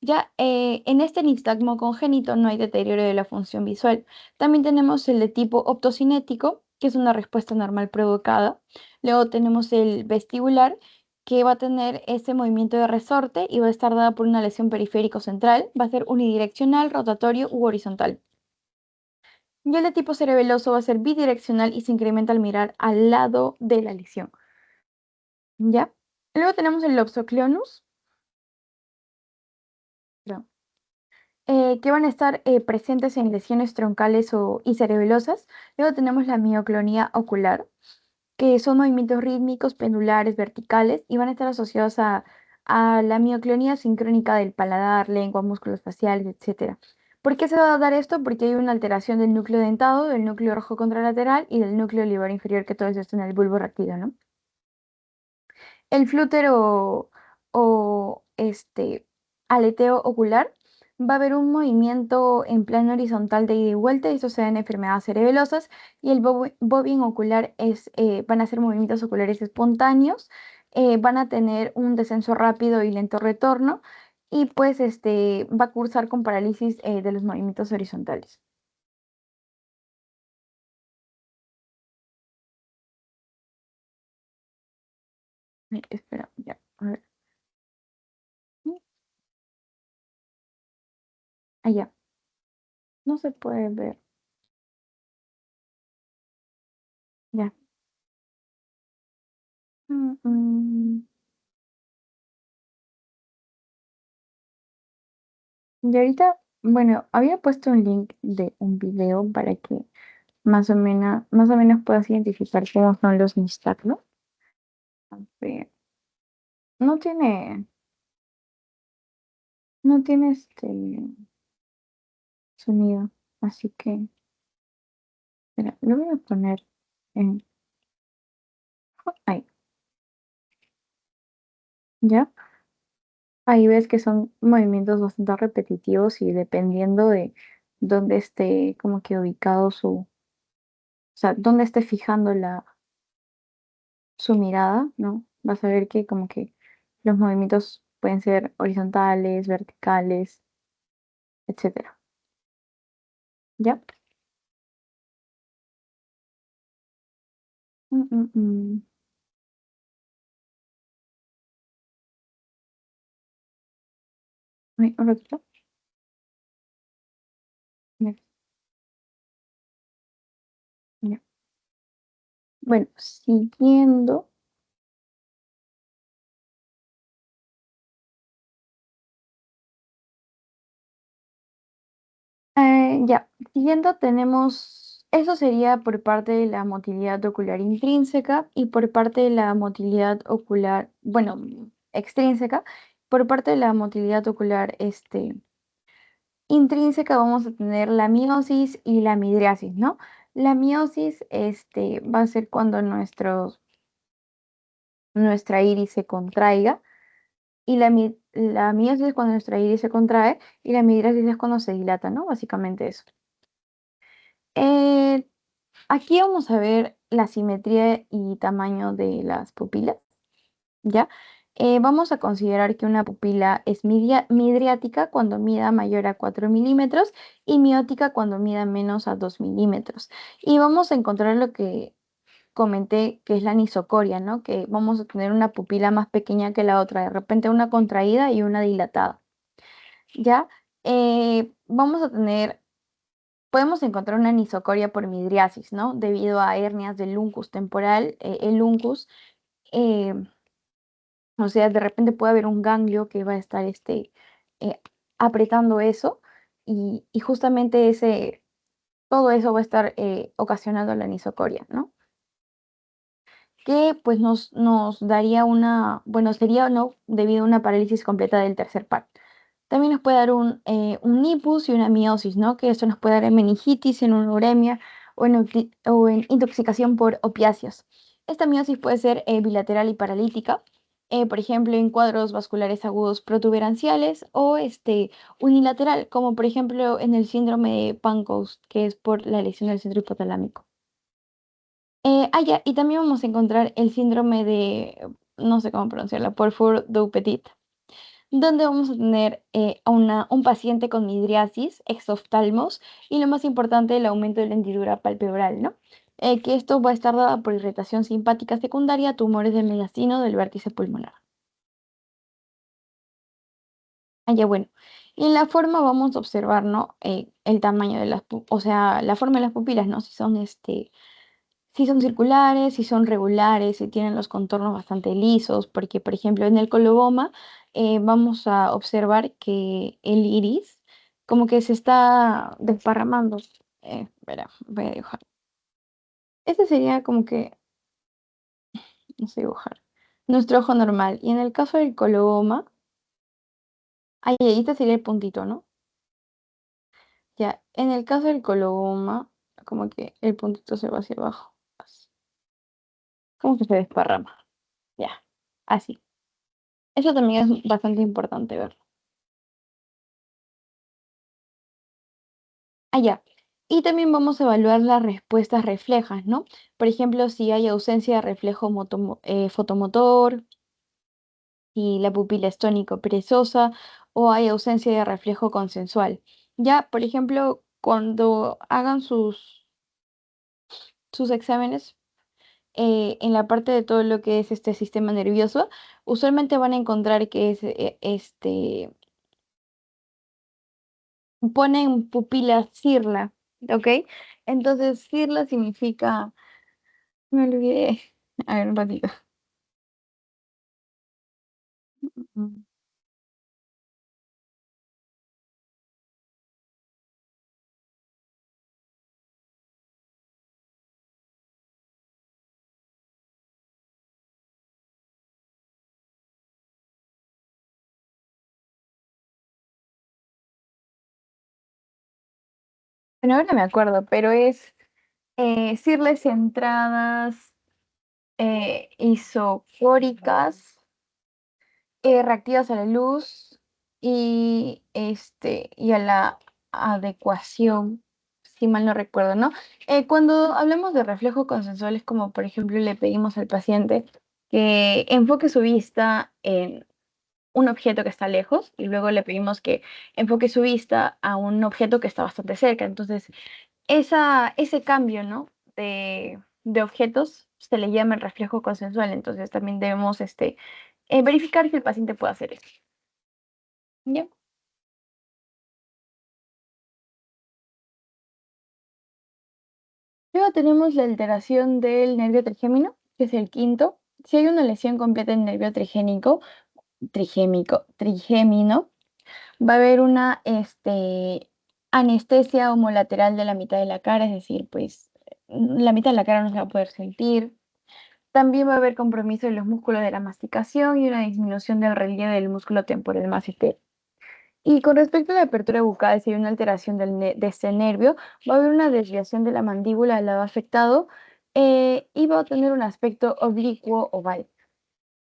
Ya en este nistagmo congénito no hay deterioro de la función visual. También tenemos el de tipo optocinético, que es una respuesta normal provocada. Luego tenemos el vestibular, que va a tener ese movimiento de resorte y va a estar dada por una lesión periférico central. Va a ser unidireccional, rotatorio u horizontal. Y el de tipo cerebeloso va a ser bidireccional y se incrementa al mirar al lado de la lesión. ¿Ya? Luego tenemos el lobsocleonus, que van a estar presentes en lesiones troncales y cerebelosas. Luego tenemos la mioclonía ocular, que son movimientos rítmicos, pendulares, verticales, y van a estar asociados a la mioclonía sincrónica del paladar, lengua, músculos faciales, etcétera. ¿Por qué se va a dar esto? Porque hay una alteración del núcleo dentado, del núcleo rojo contralateral y del núcleo libar inferior, que todo eso está en el bulbo raquídeo, ¿no? El flútero o aleteo ocular va a haber un movimiento en plano horizontal de ida y vuelta, y eso se da en enfermedades cerebelosas, y el bobbing ocular van a ser movimientos oculares espontáneos, van a tener un descenso rápido y lento retorno, y pues va a cursar con parálisis de los movimientos horizontales. Ay, espera, ya, a ver. Allá, no se puede ver. Ya. Mm, mm. Y ahorita, bueno, había puesto un link de un video para que más o menos puedas identificar cómo son los nistagmos. A ver, no tiene, no tiene sonido, así que, espera, lo voy a poner en, ahí, ¿ya? Ahí ves que son movimientos bastante repetitivos y dependiendo de dónde esté como que ubicado o sea, dónde esté fijando su mirada, ¿no? Vas a ver que como que los movimientos pueden ser horizontales, verticales, etcétera. ¿Ya? Mm, mm, mm. Ay, un ratito. Ya, ya. Bueno, siguiendo. Ya, siguiendo tenemos, eso sería por parte de la motilidad ocular intrínseca y por parte de la motilidad ocular, bueno, extrínseca. Por parte de la motilidad ocular intrínseca vamos a tener la miosis y la midriasis, ¿no? La miosis va a ser cuando nuestra iris se contraiga, y la miosis es cuando nuestra iris se contrae, y la midriasis es cuando se dilata, ¿no? Básicamente eso. Eh, Aquí vamos a ver la simetría y tamaño de las pupilas, ¿ya? Vamos a considerar que una pupila es midriática cuando mida mayor a 4 milímetros y miótica cuando mida menos a 2 milímetros. Y vamos a encontrar lo que comenté, que es la anisocoria, ¿no? Que vamos a tener una pupila más pequeña que la otra, de repente una contraída y una dilatada, ¿ya? Vamos a tener Podemos encontrar una anisocoria por midriasis, ¿no? Debido a hernias del uncus temporal, el uncus, eh, o sea, de repente puede haber un ganglio que va a estar eh, apretando eso, y justamente todo eso va a estar ocasionando la anisocoria, ¿no? Que pues nos daría bueno, sería, ¿no? Debido a una parálisis completa del tercer par. También nos puede dar un nipus y una miosis, ¿no? Que eso nos puede dar en meningitis, en una uremia o en intoxicación por opiáceos. Esta miosis puede ser bilateral y paralítica, por ejemplo, en cuadros vasculares agudos protuberanciales o unilateral, como por ejemplo en el síndrome de Pancoast, que es por la lesión del centro hipotalámico. Ya, y también vamos a encontrar el síndrome de, no sé cómo pronunciarla, Porphyr-Dupétit, donde vamos a tener un paciente con midriasis, exoftalmos y lo más importante, el aumento de la hendidura palpebral, ¿no? Que esto va a estar dada por irritación simpática secundaria, tumores del mediastino del vértice pulmonar. Ya, bueno. Y en la forma vamos a observar, ¿no? El tamaño de o sea, la forma de las pupilas, ¿no? Si son circulares, si son regulares, si tienen los contornos bastante lisos, porque por ejemplo en el coloboma vamos a observar que el iris como que se está desparramando. Espera, voy a dibujar. Este sería como que, no sé dibujar, nuestro ojo normal. Y en el caso del coloboma, ahí este sería el puntito, ¿no? Ya, en el caso del coloboma, como que el puntito se va hacia abajo, así, como que se desparrama. Ya, así. Eso también es bastante importante ver. Ya. Y también vamos a evaluar las respuestas reflejas, ¿no? Por ejemplo, si hay ausencia de reflejo fotomotor, si la pupila es tónico-perezosa o hay ausencia de reflejo consensual. Ya, por ejemplo, cuando hagan sus exámenes en la parte de todo lo que es este sistema nervioso, usualmente van a encontrar que es ponen pupila cirla, ¿ok? Entonces, cirla significa, me olvidé, a ver un ratito. Mm. Bueno, ahora me acuerdo, pero es cirles centradas, isocóricas, reactivas a la luz y a la adecuación, si mal no recuerdo, ¿no? Cuando hablamos de reflejo consensual es como, por ejemplo, le pedimos al paciente que enfoque su vista en un objeto que está lejos y luego le pedimos que enfoque su vista a un objeto que está bastante cerca. Entonces, ese cambio, ¿no? de objetos se le llama el reflejo consensual. Entonces, también debemos verificar si el paciente puede hacer eso. ¿Ya? Luego tenemos la alteración del nervio trigémino, que es el quinto. Si hay una lesión completa en nervio trigémino, va a haber una anestesia homolateral de la mitad de la cara, es decir, pues la mitad de la cara no se va a poder sentir. También va a haber compromiso de los músculos de la masticación y una disminución del relieve del músculo temporal massetero. Y con respecto a la apertura bucal, si hay una alteración de este nervio, va a haber una desviación de la mandíbula al lado afectado y va a tener un aspecto oblicuo oval.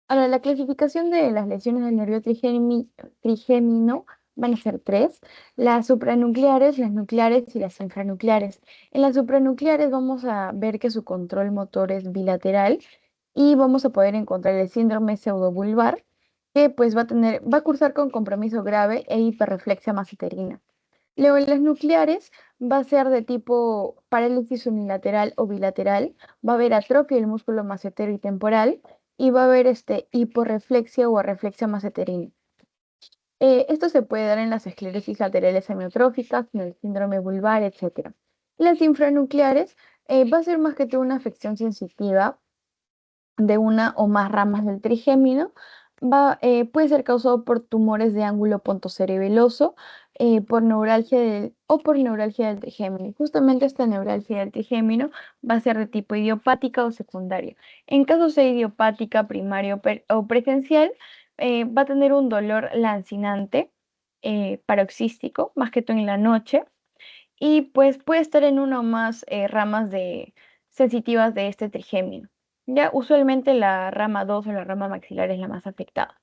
Ahora, la clasificación de las lesiones del nervio trigémino van a ser tres: las supranucleares, las nucleares y las infranucleares. En las supranucleares vamos a ver que su control motor es bilateral y vamos a poder encontrar el síndrome pseudobulbar, que pues va a cursar con compromiso grave e hiperreflexia masseterina. Luego, en las nucleares va a ser de tipo parálisis unilateral o bilateral, va a haber atrofia del músculo massetero y temporal y va a haber hiporreflexia o arreflexia masseterina. Esto se puede dar en las esclerosis laterales amiotróficas, en el síndrome vulvar, etc. Las infranucleares va a ser más que todo una afección sensitiva de una o más ramas del trigémino. Puede ser causado por tumores de ángulo pontocerebeloso, o por neuralgia del trigémino. Justamente esta neuralgia del trigémino va a ser de tipo idiopática o secundaria. En caso sea idiopática, primaria o presencial, va a tener un dolor lancinante, paroxístico, más que todo en la noche, y pues puede estar en una o más ramas sensitivas de este trigémino. Ya usualmente la rama 2 o la rama maxilar es la más afectada.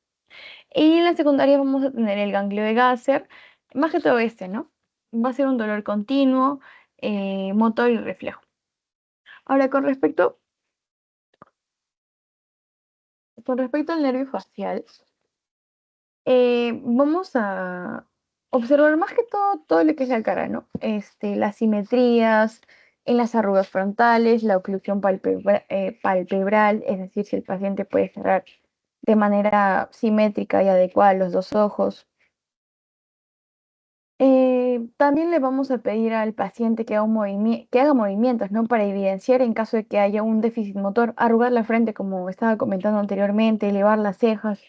Y en la secundaria vamos a tener el ganglio de Gasser, más que todo este, ¿no? Va a ser un dolor continuo, motor y reflejo. Ahora, con respecto al nervio facial, vamos a observar más que todo lo que es la cara, ¿no? Las simetrías en las arrugas frontales, la oclusión palpebral, es decir, si el paciente puede cerrar de manera simétrica y adecuada los dos ojos. También le vamos a pedir al paciente que haga movimientos, ¿no? Para evidenciar en caso de que haya un déficit motor, arrugar la frente, como estaba comentando anteriormente, elevar las cejas,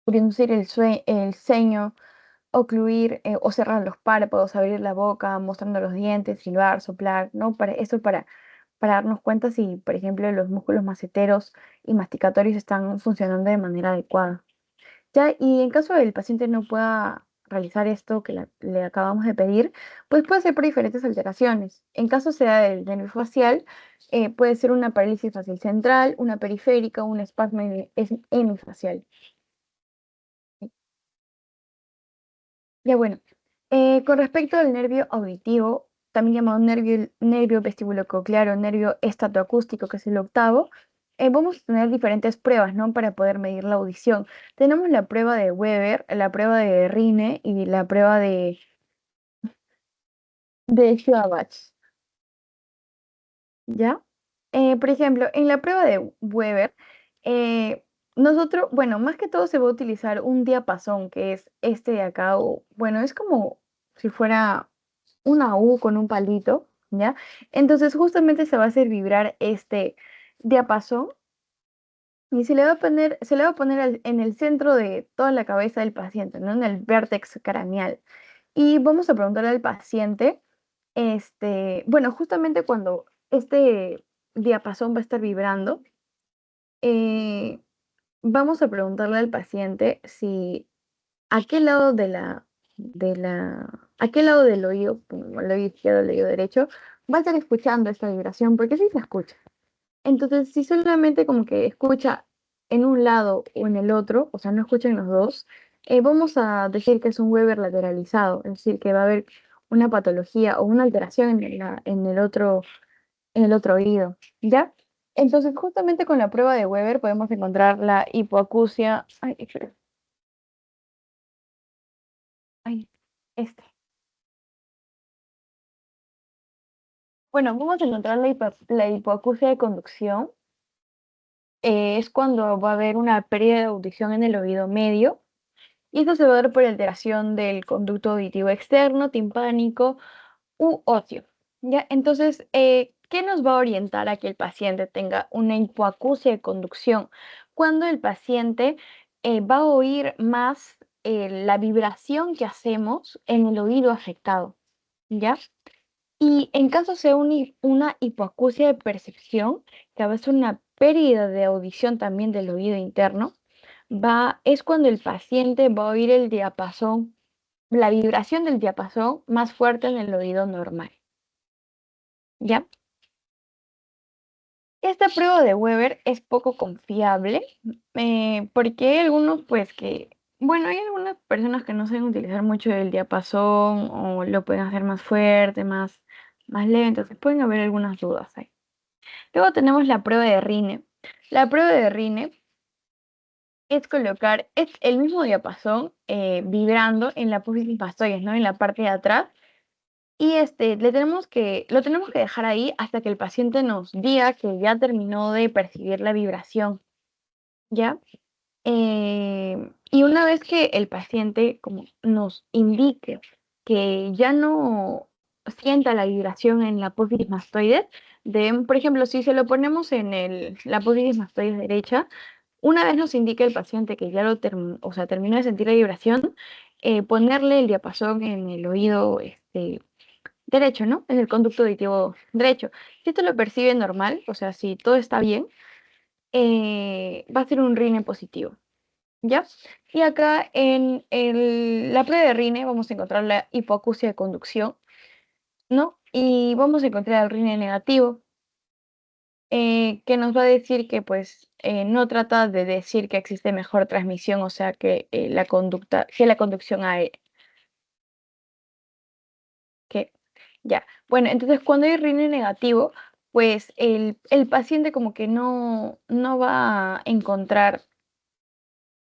fruncir el ceño, ocluir o cerrar los párpados, abrir la boca, mostrando los dientes, silbar, soplar, ¿no? Para darnos cuenta si, por ejemplo, los músculos maceteros y masticatorios están funcionando de manera adecuada. Ya, y en caso del paciente no pueda realizar esto que le acabamos de pedir, pues puede ser por diferentes alteraciones. En caso sea del nervio facial, puede ser una parálisis facial central, una periférica, un espasmo hemifacial. Ya bueno, con respecto al nervio auditivo, también llamado nervio vestibulococlear o nervio estatoacústico, que es el octavo, vamos a tener diferentes pruebas, ¿no? Para poder medir la audición. Tenemos la prueba de Weber, la prueba de Rine y la prueba de Schwabach, ¿ya? Por ejemplo, en la prueba de Weber, nosotros, bueno, más que todo se va a utilizar un diapasón, que es este de acá, o bueno, es como si fuera una U con un palito, ¿ya? Entonces justamente se va a hacer vibrar este diapasón y se le va a poner en el centro de toda la cabeza del paciente, ¿no? En el vértex craneal. Y vamos a preguntarle al paciente, bueno, justamente cuando este diapasón va a estar vibrando, eh, vamos a preguntarle al paciente si a qué lado a qué lado del oído, como el oído izquierdo, el oído derecho, va a estar escuchando esta vibración, porque sí se escucha. Entonces, si solamente como que escucha en un lado o en el otro, o sea, no escucha en los dos, vamos a decir que es un Weber lateralizado, es decir, que va a haber una patología o una alteración en el otro oído, ¿ya? Entonces, justamente con la prueba de Weber podemos encontrar la hipoacusia. Ay, espera, ay, este. Bueno, vamos a encontrar la hipoacusia de conducción. Es cuando va a haber una pérdida de audición en el oído medio. Y esto se va a dar por alteración del conducto auditivo externo, timpánico u óseo. ¿Ya? Entonces, ¿qué nos va a orientar a que el paciente tenga una hipoacusia de conducción? Cuando el paciente va a oír más la vibración que hacemos en el oído afectado. ¿Ya? Y en caso sea una hipoacusia de percepción, que va a ser una pérdida de audición también del oído interno, es cuando el paciente va a oír el diapasón, la vibración del diapasón más fuerte en el oído normal, ¿ya? Esta prueba de Weber es poco confiable, porque hay algunos, pues bueno, hay algunas personas que no saben utilizar mucho el diapasón o lo pueden hacer más fuerte, más lento, entonces pueden haber algunas dudas ahí. Luego tenemos la prueba de Rine. La prueba de Rine es el mismo diapasón vibrando en la apófisis mastoides, ¿no? En la parte de atrás. Y lo tenemos que dejar ahí hasta que el paciente nos diga que ya terminó de percibir la vibración, ¿ya? Y una vez que el paciente como nos indique que ya no sienta la vibración en la apófisis mastoides, por ejemplo, si se lo ponemos en la apófisis mastoides derecha, una vez nos indique el paciente que ya o sea, terminó de sentir la vibración, ponerle el diapasón en el oído derecho, ¿no? En el conducto auditivo derecho. Si esto lo percibe normal, o sea, si todo está bien, va a ser un RINE positivo, ¿ya? Y acá en la prueba de RINE vamos a encontrar la hipoacusia de conducción, ¿no? Y vamos a encontrar el RINE negativo. que nos va a decir que pues no trata de decir que existe mejor transmisión, o sea que la conducción que ya. Bueno, entonces cuando hay RINE negativo, pues el paciente como que no va a encontrar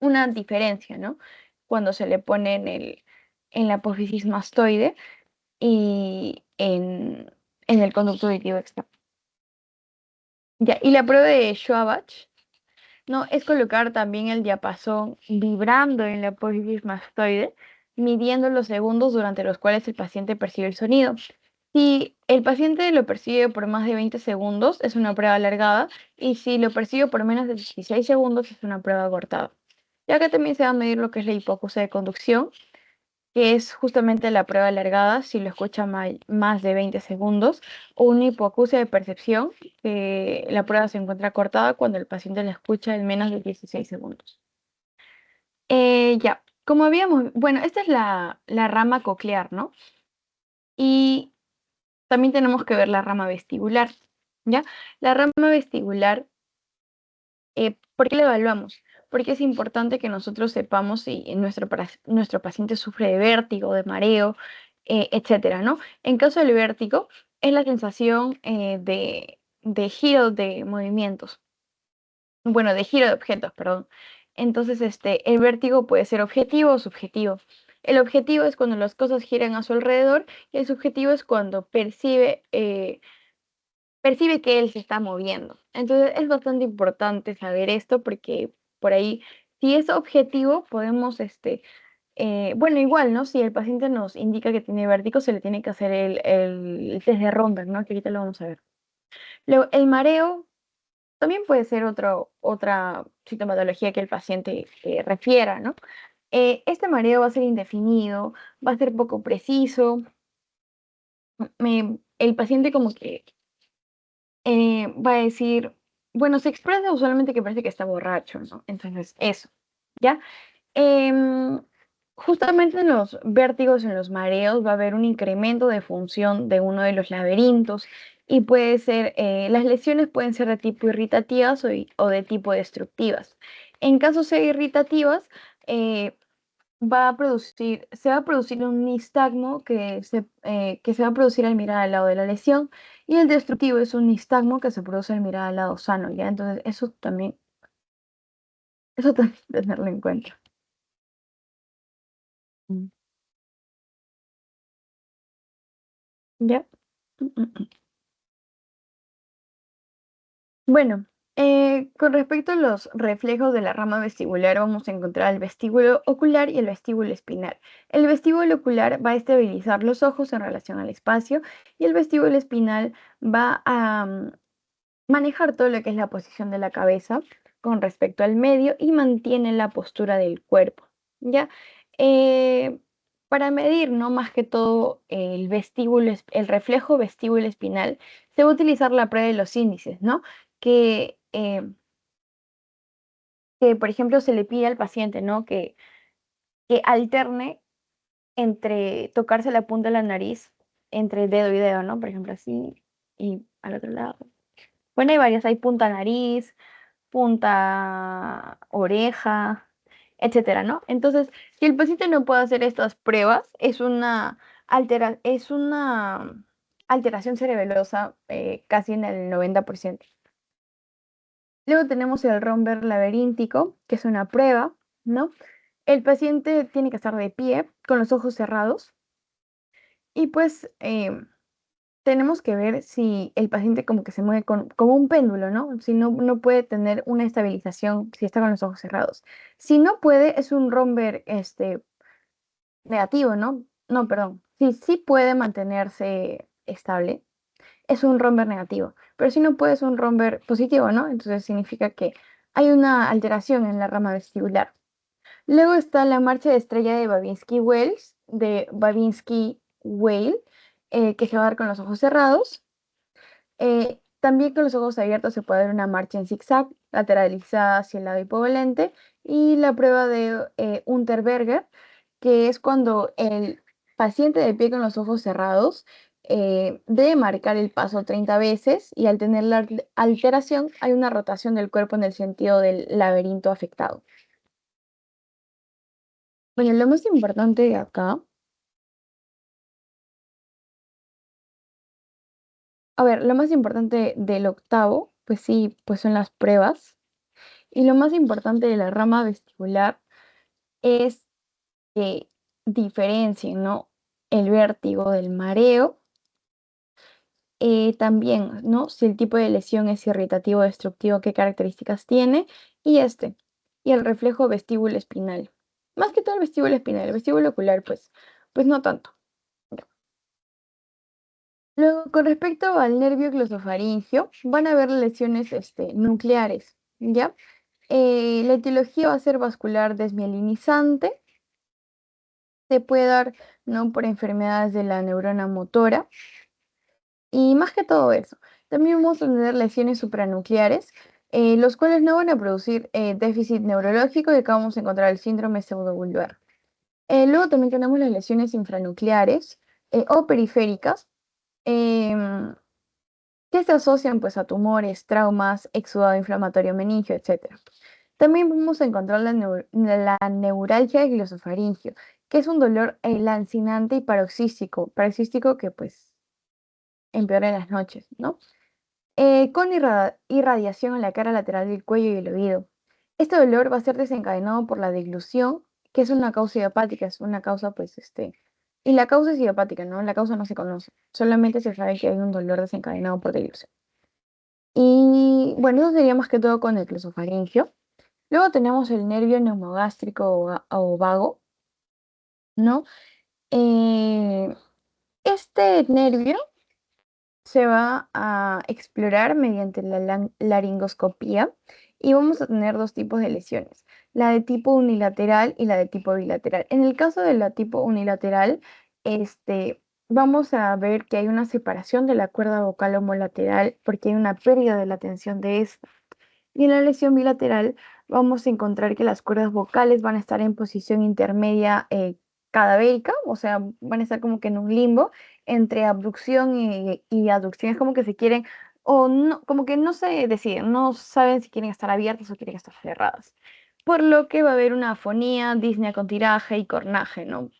una diferencia, ¿no? Cuando se le pone en la apófisis mastoide y en el conducto auditivo externo. Ya, y la prueba de Schwabach, ¿no? Es colocar también el diapasón vibrando en la apófisis mastoide, midiendo los segundos durante los cuales el paciente percibe el sonido. Si el paciente lo percibe por más de 20 segundos, es una prueba alargada, y si lo percibe por menos de 16 segundos, es una prueba cortada. Y acá también se va a medir lo que es la hipoacusia de conducción, que es justamente la prueba alargada, si lo escucha más de 20 segundos, o una hipoacusia de percepción, que la prueba se encuentra cortada cuando el paciente la escucha en menos de 16 segundos. Ya, como habíamos, bueno, esta es la rama coclear, ¿no? Y también tenemos que ver la rama vestibular, ¿ya? La rama vestibular, ¿por qué la evaluamos? Porque es importante que nosotros sepamos si nuestro paciente sufre de vértigo, de mareo, etcétera, ¿no? En caso del vértigo, es la sensación de giro de movimientos, bueno, de giro de objetos, perdón. Entonces, el vértigo puede ser objetivo o subjetivo. El objetivo es cuando las cosas giran a su alrededor, y el subjetivo es cuando percibe que él se está moviendo. Entonces es bastante importante saber esto porque por ahí, si es objetivo, podemos, bueno, igual, ¿no? Si el paciente nos indica que tiene vértigo, se le tiene que hacer el test de Romberg, ¿no? Que ahorita lo vamos a ver. Luego, el mareo también puede ser otra sintomatología que el paciente refiera, ¿no? Este mareo va a ser indefinido, va a ser poco preciso. El paciente como que va a decir, bueno, se expresa usualmente que parece que está borracho, ¿no? Entonces, eso, ¿ya? Em, Justamente en los vértigos, en los mareos, va a haber un incremento de función de uno de los laberintos, y puede ser, las lesiones pueden ser de tipo irritativas o de tipo destructivas. En casos de irritativas, eh, se va a producir un nistagmo que se va a producir al mirar al lado de la lesión, y el destructivo es un nistagmo que se produce al mirar al lado sano, ¿ya? Entonces, eso también tenerlo en cuenta. Mm. ¿Ya? Mm, mm, mm. Bueno, con respecto a los reflejos de la rama vestibular, vamos a encontrar el vestíbulo ocular y el vestíbulo espinal. El vestíbulo ocular va a estabilizar los ojos en relación al espacio, y el vestíbulo espinal va a manejar todo lo que es la posición de la cabeza con respecto al medio, y mantiene la postura del cuerpo, ¿ya? Eh, para medir, ¿no? Más que todo el reflejo vestíbulo espinal, se va a utilizar la prueba de los índices, ¿no? Que, por ejemplo, se le pide al paciente, ¿no? Que alterne entre tocarse la punta de la nariz entre dedo y dedo, ¿no? Por ejemplo, así, y al otro lado. Bueno, hay varias, hay punta nariz, punta oreja, etcétera, ¿no? Entonces, si el paciente no puede hacer estas pruebas, es una alteración cerebelosa, casi en el 90%. Luego tenemos el romber laberíntico, que es una prueba, ¿no? El paciente tiene que estar de pie, con los ojos cerrados, y pues tenemos que ver si el paciente como que se mueve como un péndulo, ¿no? Si no puede tener una estabilización si está con los ojos cerrados. Si no puede, es un romber negativo, ¿no? No, perdón. Si sí puede mantenerse estable, es un romber negativo. Pero si no puede, es un romber positivo, ¿no? Entonces significa que hay una alteración en la rama vestibular. Luego está la marcha de estrella de Babinski-Weil, que se va a dar con los ojos cerrados. También con los ojos abiertos se puede ver una marcha en zigzag, lateralizada hacia el lado hipovalente, y la prueba de Unterberger, que es cuando el paciente de pie con los ojos cerrados debe marcar el paso 30 veces y al tener la alteración hay una rotación del cuerpo en el sentido del laberinto afectado. Bueno, lo más importante de acá, a ver, lo más importante del octavo, pues sí, pues son las pruebas. Y lo más importante de la rama vestibular es que diferencien, ¿no? El vértigo del mareo. También, ¿no? Si el tipo de lesión es irritativo o destructivo, qué características tiene. Y y el reflejo vestíbulo espinal. Más que todo el vestíbulo espinal, el vestíbulo ocular, pues no tanto. Luego, con respecto al nervio glosofaringio, van a haber lesiones nucleares, ¿ya? La etiología va a ser vascular desmielinizante, se puede dar, ¿no? Por enfermedades de la neurona motora, y más que todo eso, también vamos a tener lesiones supranucleares, los cuales no van a producir déficit neurológico, y acá vamos a encontrar el síndrome pseudovulvar. Luego también tenemos las lesiones infranucleares o periféricas, em, que se asocian pues a tumores, traumas, exudado inflamatorio meningio, etc. También vamos a encontrar la neuralgia glosofaringio, que es un dolor lancinante y paroxístico que pues empeora en las noches, ¿no? Con irradiación en la cara lateral del cuello y el oído. Este dolor va a ser desencadenado por la deglución, que es una causa idiopática, es una causa y la causa es idiopática, ¿no? La causa no se conoce, solamente se sabe que hay un dolor desencadenado por deglución. Y bueno, eso sería más que todo con el glosofaringio. Luego tenemos el nervio neumogástrico o vago, ¿no? Eh, este nervio se va a explorar mediante la laringoscopía y vamos a tener dos tipos de lesiones, la de tipo unilateral y la de tipo bilateral. En el caso de la tipo unilateral, vamos a ver que hay una separación de la cuerda vocal homolateral porque hay una pérdida de la tensión de esta. Y en la lesión bilateral vamos a encontrar que las cuerdas vocales van a estar en posición intermedia cadavérica, o sea, van a estar como que en un limbo entre abducción y aducción. Es como que se quieren, o no, como que no se deciden, no saben si quieren estar abiertas o quieren estar cerradas. Por lo que va a haber una afonía, disnea con tiraje y cornaje, ¿no?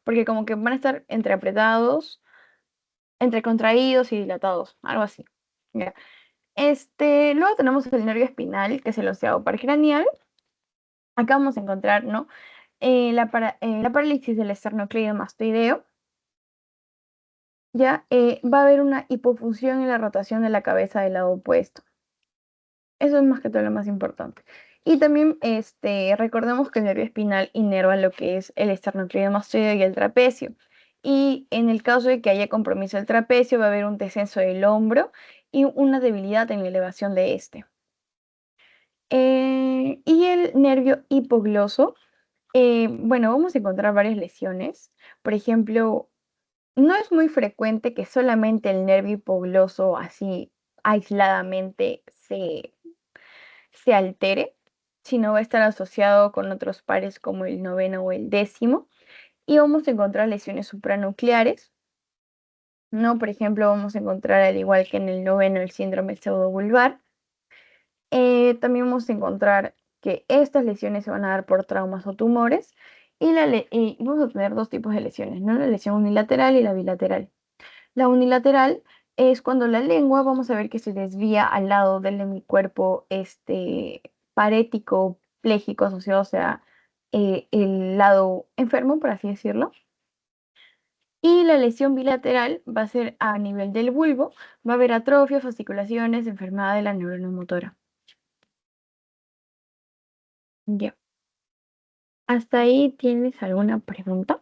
Porque como que van a estar entre apretados, entre contraídos y dilatados, algo así. ¿Ya? Luego tenemos el nervio espinal, que es el octavo par craneal. Acá vamos a encontrar, ¿no? La parálisis del esternocleidomastoideo. Ya va a haber una hipofunción en la rotación de la cabeza del lado opuesto. Eso es más que todo lo más importante. Y también recordemos que el nervio espinal inerva lo que es el esternocleidomastoideo y el trapecio. Y en el caso de que haya compromiso del trapecio, va a haber un descenso del hombro y una debilidad en la elevación de este. Y el nervio hipogloso, bueno, vamos a encontrar varias lesiones. Por ejemplo, no es muy frecuente que solamente el nervio hipogloso así aisladamente se altere, sino va a estar asociado con otros pares como el noveno o el décimo. Y vamos a encontrar lesiones supranucleares, ¿no? Por ejemplo, vamos a encontrar, al igual que en el noveno, el síndrome pseudovulvar. También vamos a encontrar que estas lesiones se van a dar por traumas o tumores y vamos a tener dos tipos de lesiones, ¿no? La lesión unilateral y la bilateral. La unilateral es cuando la lengua, vamos a ver que se desvía al lado del hemicuerpo parético, pléjico asociado, o sea, el lado enfermo, por así decirlo. Y la lesión bilateral va a ser a nivel del bulbo, va a haber atrofia, fasciculaciones, enfermedad de la neurona motora. Ya. ¿Hasta ahí tienes alguna pregunta?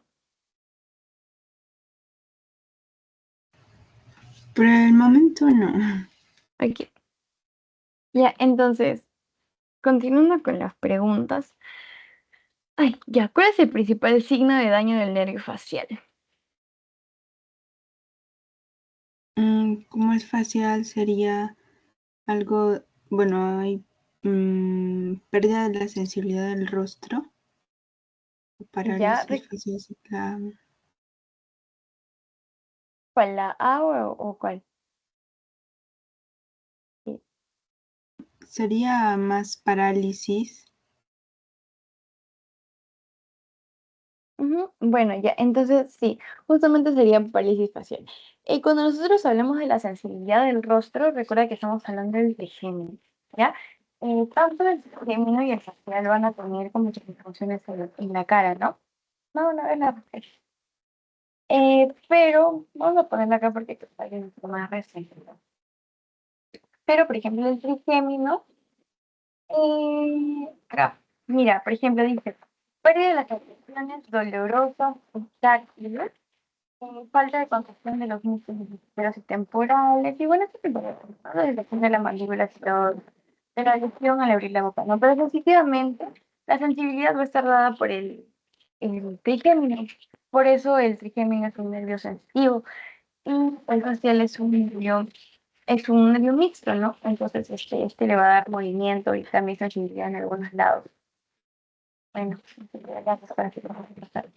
Por el momento no. Aquí. Ya, entonces, continuando con las preguntas. Ay, ya, ¿cuál es el principal signo de daño del nervio facial? Como es facial, sería algo, bueno, hay pérdida de la sensibilidad del rostro, Ya, parálisis facial. ¿Cuál, la A o cuál? Sí. Sería más parálisis. Ujú. Bueno, ya, entonces sí, justamente sería parálisis facial. Y cuando nosotros hablamos de la sensibilidad del rostro, recuerda que estamos hablando del trigémino, ¿ya? Tanto el trigémino y el facial van a tener como que funciones en la cara, ¿no? No, no, es la. Pero vamos a ponerla acá porque está bien más reciente. Pero, por ejemplo, el trigémino, acá, mira, por ejemplo, dice, pérdida de las sensaciones dolorosas, táctiles, falta de contracción de los músculos musculosos y temporales, y bueno, este tipo de cosas, ¿no? Desde de la mandíbula, de la lesión al abrir la boca, ¿no? Pero sensitivamente, la sensibilidad va a estar dada por el trigémino. Por eso el trigémino es un nervio sensitivo y el facial es un nervio mixto, ¿no? Entonces, este le va a dar movimiento y también sensibilidad en algunos lados. Bueno, gracias para que podamos pasar.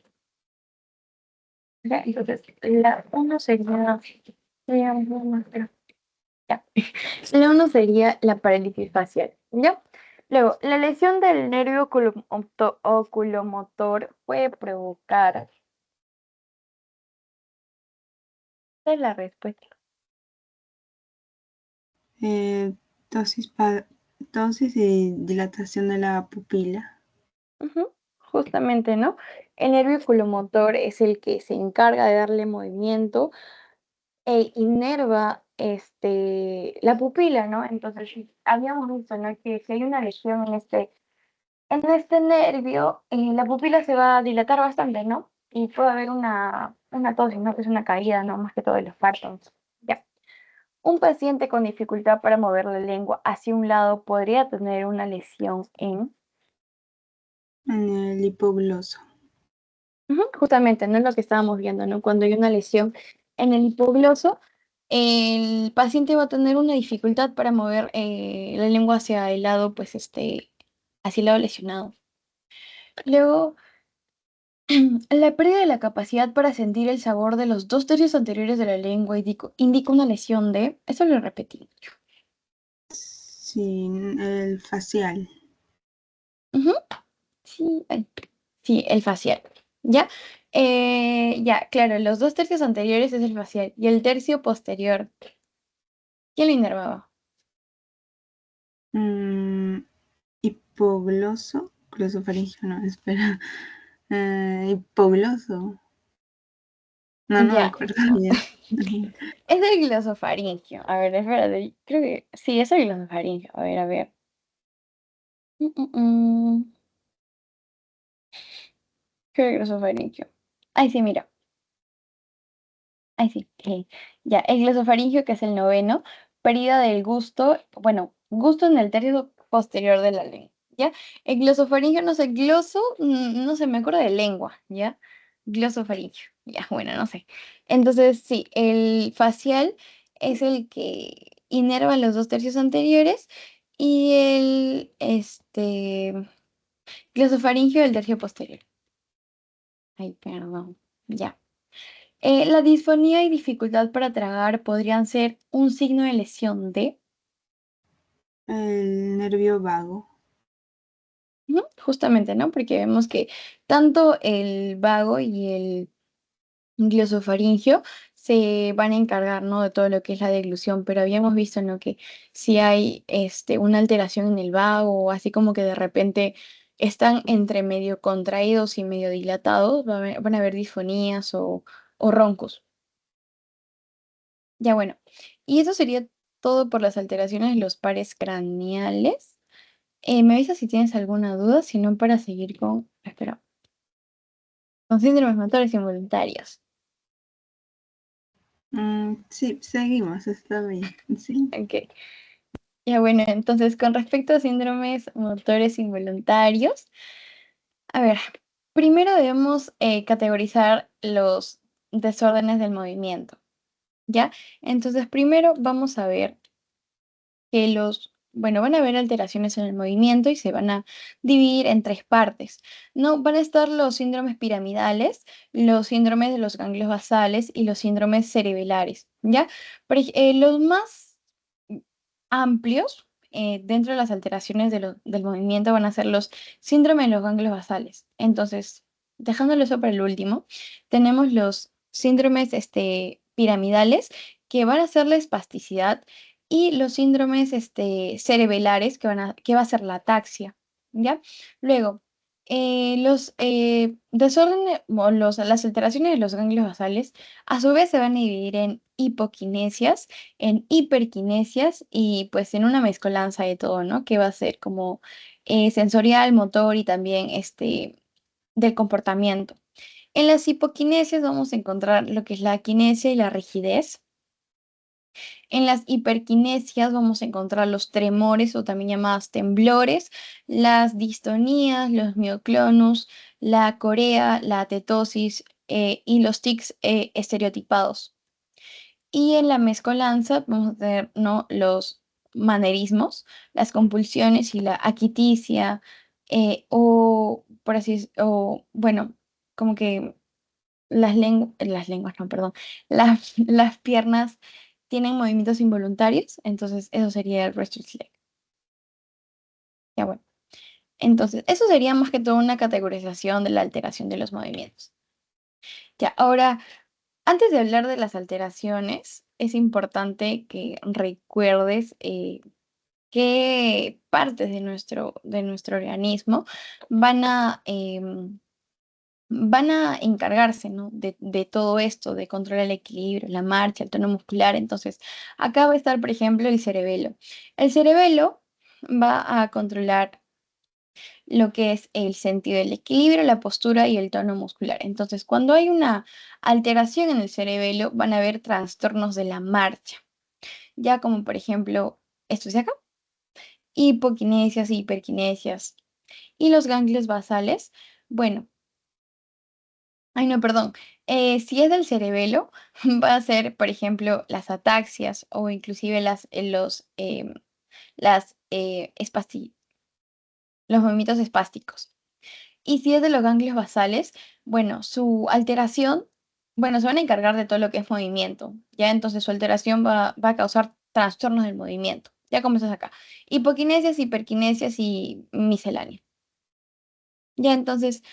¿Ya? Entonces, la uno sería más, pero ya. La uno sería la parálisis facial, ¿ya? Luego, la lesión del nervio oculomotor puede provocar. Esta es la respuesta. Eh, dosis, dosis y dilatación de la pupila. Ujú. Justamente, ¿no? El nervio oculomotor es el que se encarga de darle movimiento e inerva la pupila, ¿no? Entonces, sí, habíamos visto, ¿no? Que si hay una lesión en este nervio, la pupila se va a dilatar bastante, ¿no? Y puede haber una tosis, ¿no? Que es una caída, ¿no? Más que todo de los párpados. Ya. Un paciente con dificultad para mover la lengua hacia un lado podría tener una lesión en. En el hipogloso. Ujú. Justamente, ¿no? Es lo que estábamos viendo, ¿no? Cuando hay una lesión en el hipogloso, el paciente va a tener una dificultad para mover la lengua hacia el lado, pues, hacia el lado lesionado. Luego, la pérdida de la capacidad para sentir el sabor de los 2 tercios anteriores de la lengua indica una lesión de. Eso lo repetí. Sin el facial. Ujú. Sí, ay, sí, el facial. ¿Ya? Ya, claro, los 2 tercios anteriores es el facial y el tercio posterior. ¿Quién lo inervaba? Mm, hipogloso. Glosofaringio, no, espera. Hipogloso. No, no me Ya, acuerdo no. bien. Es el glosofaringio. A ver, espérate. Creo que sí, es el glosofaringio. A ver, a ver. Mm, mm, mm. Creo que el glosofaringio. Ay, sí, mira. Ay, sí. Ya, el glosofaringio, que es el noveno, pérdida del gusto, bueno, gusto en el tercio posterior de la lengua, ¿ya? El glosofaringio, no sé, no sé, me acuerdo de lengua, ¿ya? Glosofaringio, ya, bueno, no sé. Entonces, sí, el facial es el que inerva los 2 tercios anteriores y glosofaringio el tercio posterior. Ay, perdón, ya. La disfonía y dificultad para tragar podrían ser un signo de lesión de. El nervio vago. Ujú. Justamente, ¿no? Porque vemos que tanto el vago y el glosofaringio se van a encargar, ¿no? De todo lo que es la deglución, pero habíamos visto, ¿no? Que si hay una alteración en el vago, así como que de repente están entre medio contraídos y medio dilatados, van a haber disfonías o roncos. Ya bueno, y eso sería todo por las alteraciones de los pares craneales. Me avisas si tienes alguna duda, si no, para seguir con síndromes motores involuntarios. Sí, seguimos, está bien. Sí. Ok. Ya bueno, entonces con respecto a síndromes motores involuntarios, a ver, primero debemos categorizar los desórdenes del movimiento, ¿ya? Entonces primero vamos a ver que los Bueno, van a haber alteraciones en el movimiento y se van a dividir en tres partes. No, van a estar los síndromes piramidales, los síndromes de los ganglios basales y los síndromes cerebelares, ¿ya? Los más amplios dentro de las alteraciones del movimiento van a ser los síndromes de los ganglios basales. Entonces, dejándolo eso para el último, tenemos los síndromes piramidales que van a ser la espasticidad y los síndromes cerebelares que va a ser la ataxia, ¿ya? Luego, los desórdenes o las alteraciones de los ganglios basales a su vez se van a dividir en hipoquinesias, en hiperquinesias y pues en una mezcolanza de todo, ¿no? Que va a ser como sensorial, motor y también del comportamiento. En las hipoquinesias vamos a encontrar lo que es la quinesia y la rigidez. En las hiperquinesias vamos a encontrar los tremores o también llamadas temblores, las distonías, los mioclonus, la corea, la atetosis y los tics estereotipados. Y en la mezcolanza vamos a tener, ¿no?, los manerismos, las compulsiones y la aquiticia, o por así o bueno, como que las lenguas, no, perdón, las piernas tienen movimientos involuntarios, entonces eso sería el restless leg. Ya bueno, entonces eso sería más que todo una categorización de la alteración de los movimientos. Ya, ahora, antes de hablar de las alteraciones, es importante que recuerdes qué partes de nuestro organismo van a, van a encargarse, ¿no?, de todo esto, de controlar el equilibrio, la marcha, el tono muscular. Entonces, acá va a estar, por ejemplo, el cerebelo. El cerebelo va a controlar lo que es el sentido del equilibrio, la postura y el tono muscular. Entonces, cuando hay una alteración en el cerebelo, van a haber trastornos de la marcha, ya como por ejemplo, estos de acá, hipoquinesias y hiperquinesias. Y los ganglios basales, bueno, ay no, perdón, si es del cerebelo, va a ser, por ejemplo, las ataxias o inclusive los movimientos espásticos. Y si es de los ganglios basales, bueno, su alteración, bueno, se van a encargar de todo lo que es movimiento, ¿ya? Entonces su alteración va a causar trastornos del movimiento, ya como estás acá. Hipoquinesias, hiperquinesias y miscelánea. Ya, entonces,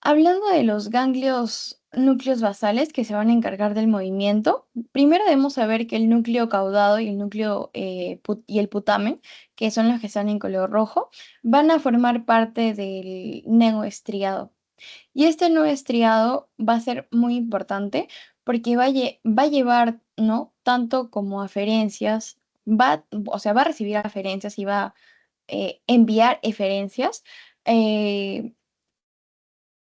hablando de los ganglios núcleos basales que se van a encargar del movimiento, primero debemos saber que el núcleo caudado y el núcleo y el putamen, que son los que están en color rojo, van a formar parte del neo estriado. Y este nuevo estriado va a ser muy importante porque va a llevar, ¿no?, tanto como aferencias, o sea, va a recibir aferencias y va a enviar eferencias. eh,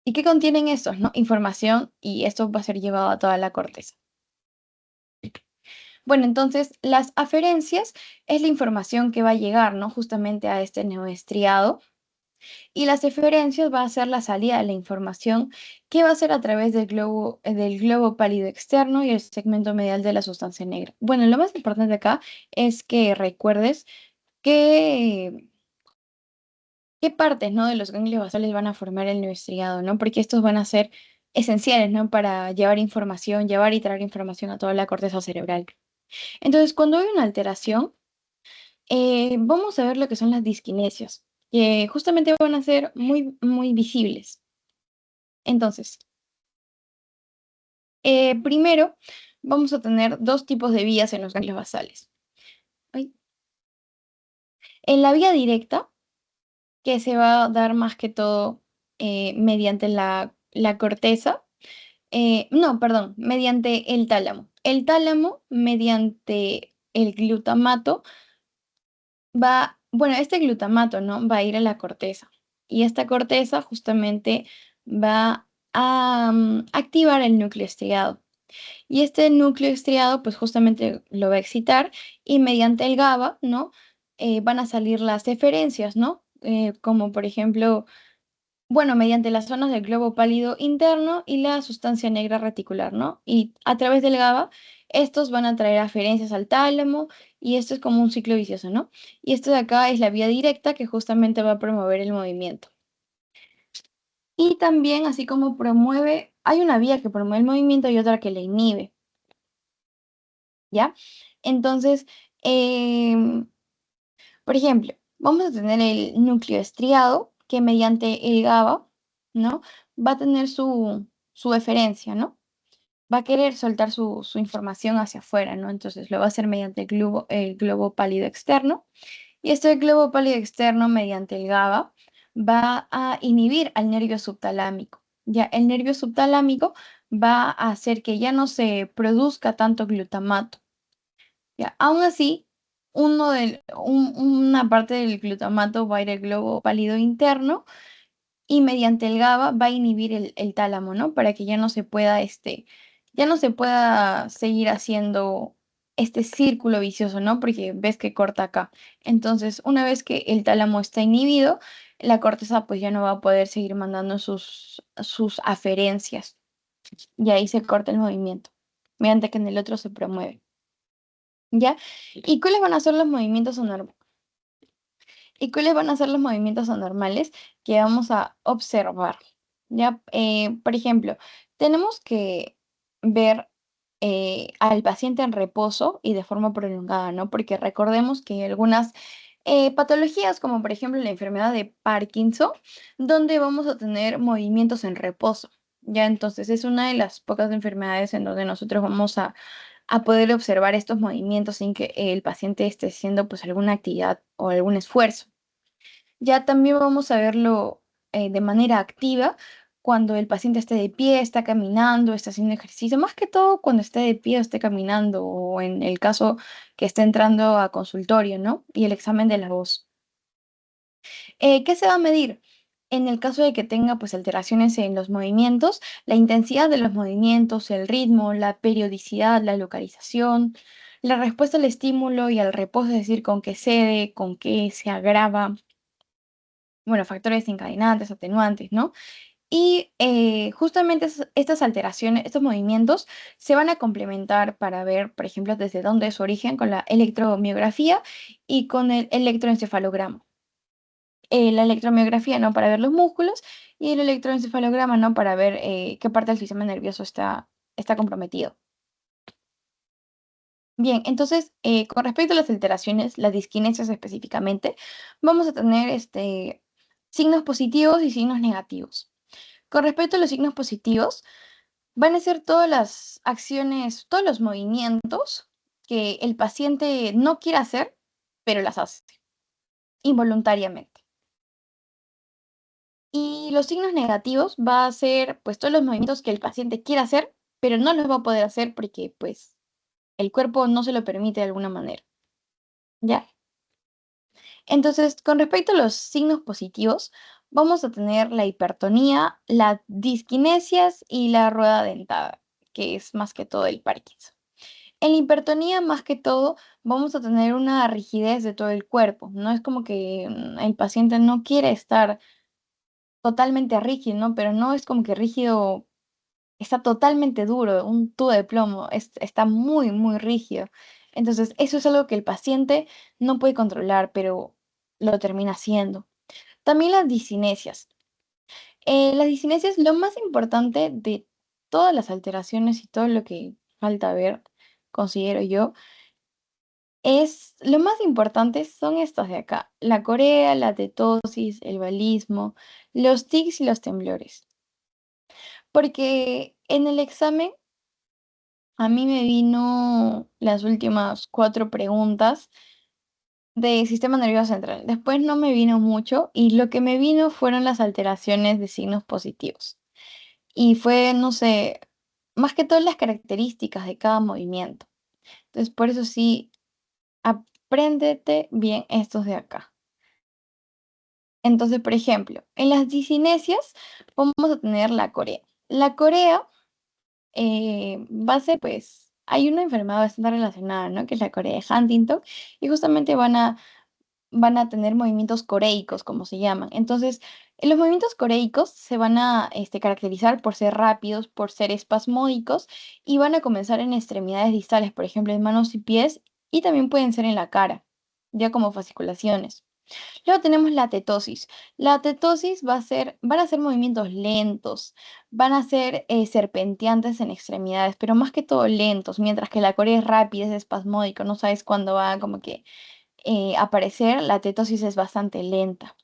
¿Y qué contienen estos, no? Información, y esto va a ser llevado a toda la corteza. Bueno, entonces las aferencias es la información que va a llegar, ¿no?, justamente a este neoestriado. Y las eferencias va a ser la salida de la información que va a ser a través del globo pálido externo y el segmento medial de la sustancia negra. Bueno, lo más importante acá es que recuerdes qué, qué partes, ¿no?, de los ganglios basales van a formar el neoestriado, ¿no? Porque estos van a ser esenciales, ¿no?, para llevar información, llevar y traer información a toda la corteza cerebral. Entonces, cuando hay una alteración, vamos a ver lo que son las disquinesias, que justamente van a ser muy, muy visibles. Entonces, primero vamos a tener dos tipos de vías en los ganglios basales. Ay. En la vía directa, que se va a dar más que todo mediante la corteza, no, perdón, mediante el tálamo. El tálamo, mediante el glutamato, bueno, este glutamato, ¿no?, va a ir a la corteza. Y esta corteza justamente va a activar el núcleo estriado. Y este núcleo estriado, pues justamente lo va a excitar y mediante el GABA, ¿no?, van a salir las eferencias, ¿no? Como por ejemplo, Bueno, mediante las zonas del globo pálido interno y la sustancia negra reticular, ¿no? Y a través del GABA, estos van a traer aferencias al tálamo y esto es como un ciclo vicioso, ¿no? Y esto de acá es la vía directa que justamente va a promover el movimiento. Y también, así como promueve, hay una vía que promueve el movimiento y otra que le inhibe, ¿ya? Entonces, em, por ejemplo, vamos a tener el núcleo estriado que mediante el GABA, ¿no? Va a tener su eferencia, ¿no? Va a querer soltar su información hacia afuera, ¿no? Entonces lo va a hacer mediante el globo pálido externo. Y este globo pálido externo, mediante el GABA, va a inhibir al nervio subtalámico. Ya el nervio subtalámico va a hacer que ya no se produzca tanto glutamato. Ya, aún así, una parte del glutamato va a ir al globo pálido interno y mediante el GABA va a inhibir el tálamo, ¿no? Para que ya no se pueda, ya no se pueda seguir haciendo este círculo vicioso, ¿no? Porque ves que corta acá. Entonces, una vez que el tálamo está inhibido, la corteza pues ya no va a poder seguir mandando sus aferencias y ahí se corta el movimiento, mediante que en el otro se promueve. ¿Ya? ¿Y cuáles van a ser los movimientos anormales? ¿Y cuáles van a ser los movimientos anormales que vamos a observar? ¿Ya? Por ejemplo, tenemos que ver al paciente en reposo y de forma prolongada, ¿no? Porque recordemos que hay algunas patologías, como por ejemplo la enfermedad de Parkinson, donde vamos a tener movimientos en reposo. Ya, entonces es una de las pocas enfermedades en donde nosotros vamos a poder observar estos movimientos sin que el paciente esté haciendo pues alguna actividad o algún esfuerzo. Ya también vamos a verlo de manera activa cuando el paciente esté de pie, está caminando, está haciendo ejercicio, más que todo cuando esté de pie o esté caminando o en el caso que esté entrando a consultorio, ¿no? Y el examen de la voz. ¿Qué se va a medir? En el caso de que tenga pues alteraciones en los movimientos, la intensidad de los movimientos, el ritmo, la periodicidad, la localización, la respuesta al estímulo y al reposo, es decir, con qué cede, con qué se agrava, bueno, factores desencadenantes, atenuantes, ¿no? Y justamente estas alteraciones, estos movimientos se van a complementar para ver, por ejemplo, desde dónde es su origen con la electromiografía y con el electroencefalograma. La electromiografía, ¿no? Para ver los músculos y el electroencefalograma, ¿no? Para ver qué parte del sistema nervioso está comprometido. Bien, entonces, con respecto a las alteraciones, las disquinesias específicamente, vamos a tener signos positivos y signos negativos. Con respecto a los signos positivos, van a ser todas las acciones, todos los movimientos que el paciente no quiere hacer, pero las hace involuntariamente. Y los signos negativos va a ser pues todos los movimientos que el paciente quiere hacer, pero no los va a poder hacer porque pues el cuerpo no se lo permite de alguna manera. ¿Ya? Entonces, con respecto a los signos positivos, vamos a tener la hipertonía, las disquinesias y la rueda dentada, que es más que todo el Parkinson. En la hipertonía, más que todo, vamos a tener una rigidez de todo el cuerpo. No es como que el paciente no quiere estar totalmente rígido, ¿no? Pero no es como que rígido, está totalmente duro, un tubo de plomo, está muy, muy rígido. Entonces, eso es algo que el paciente no puede controlar, pero lo termina haciendo. También las discinesias. Las discinesias, lo más importante de todas las alteraciones y todo lo que falta ver, considero yo, lo más importante son estas de acá, la corea, la tetosis, el balismo, los tics y los temblores. Porque en el examen a mí me vino las últimas 4 preguntas de sistema nervioso central. Después no me vino mucho y lo que me vino fueron las alteraciones de signos positivos. Y fue, no sé, más que todas las características de cada movimiento. Entonces, por eso sí, apréndete bien estos de acá. Entonces, por ejemplo, en las discinesias vamos a tener la corea. La corea va a ser, pues, hay una enfermedad bastante relacionada, ¿no? Que es la corea de Huntington, y justamente van a van a tener movimientos coreicos, como se llaman. Entonces, los movimientos coreicos se van a caracterizar por ser rápidos, por ser espasmódicos y van a comenzar en extremidades distales, por ejemplo, en manos y pies, y también pueden ser en la cara, ya como fasciculaciones. Luego tenemos la tetosis. La tetosis van a ser movimientos lentos, van a ser serpenteantes en extremidades, pero más que todo lentos, mientras que la corea es rápida, es espasmódico, no sabes cuándo va como que aparecer, la tetosis es bastante lenta.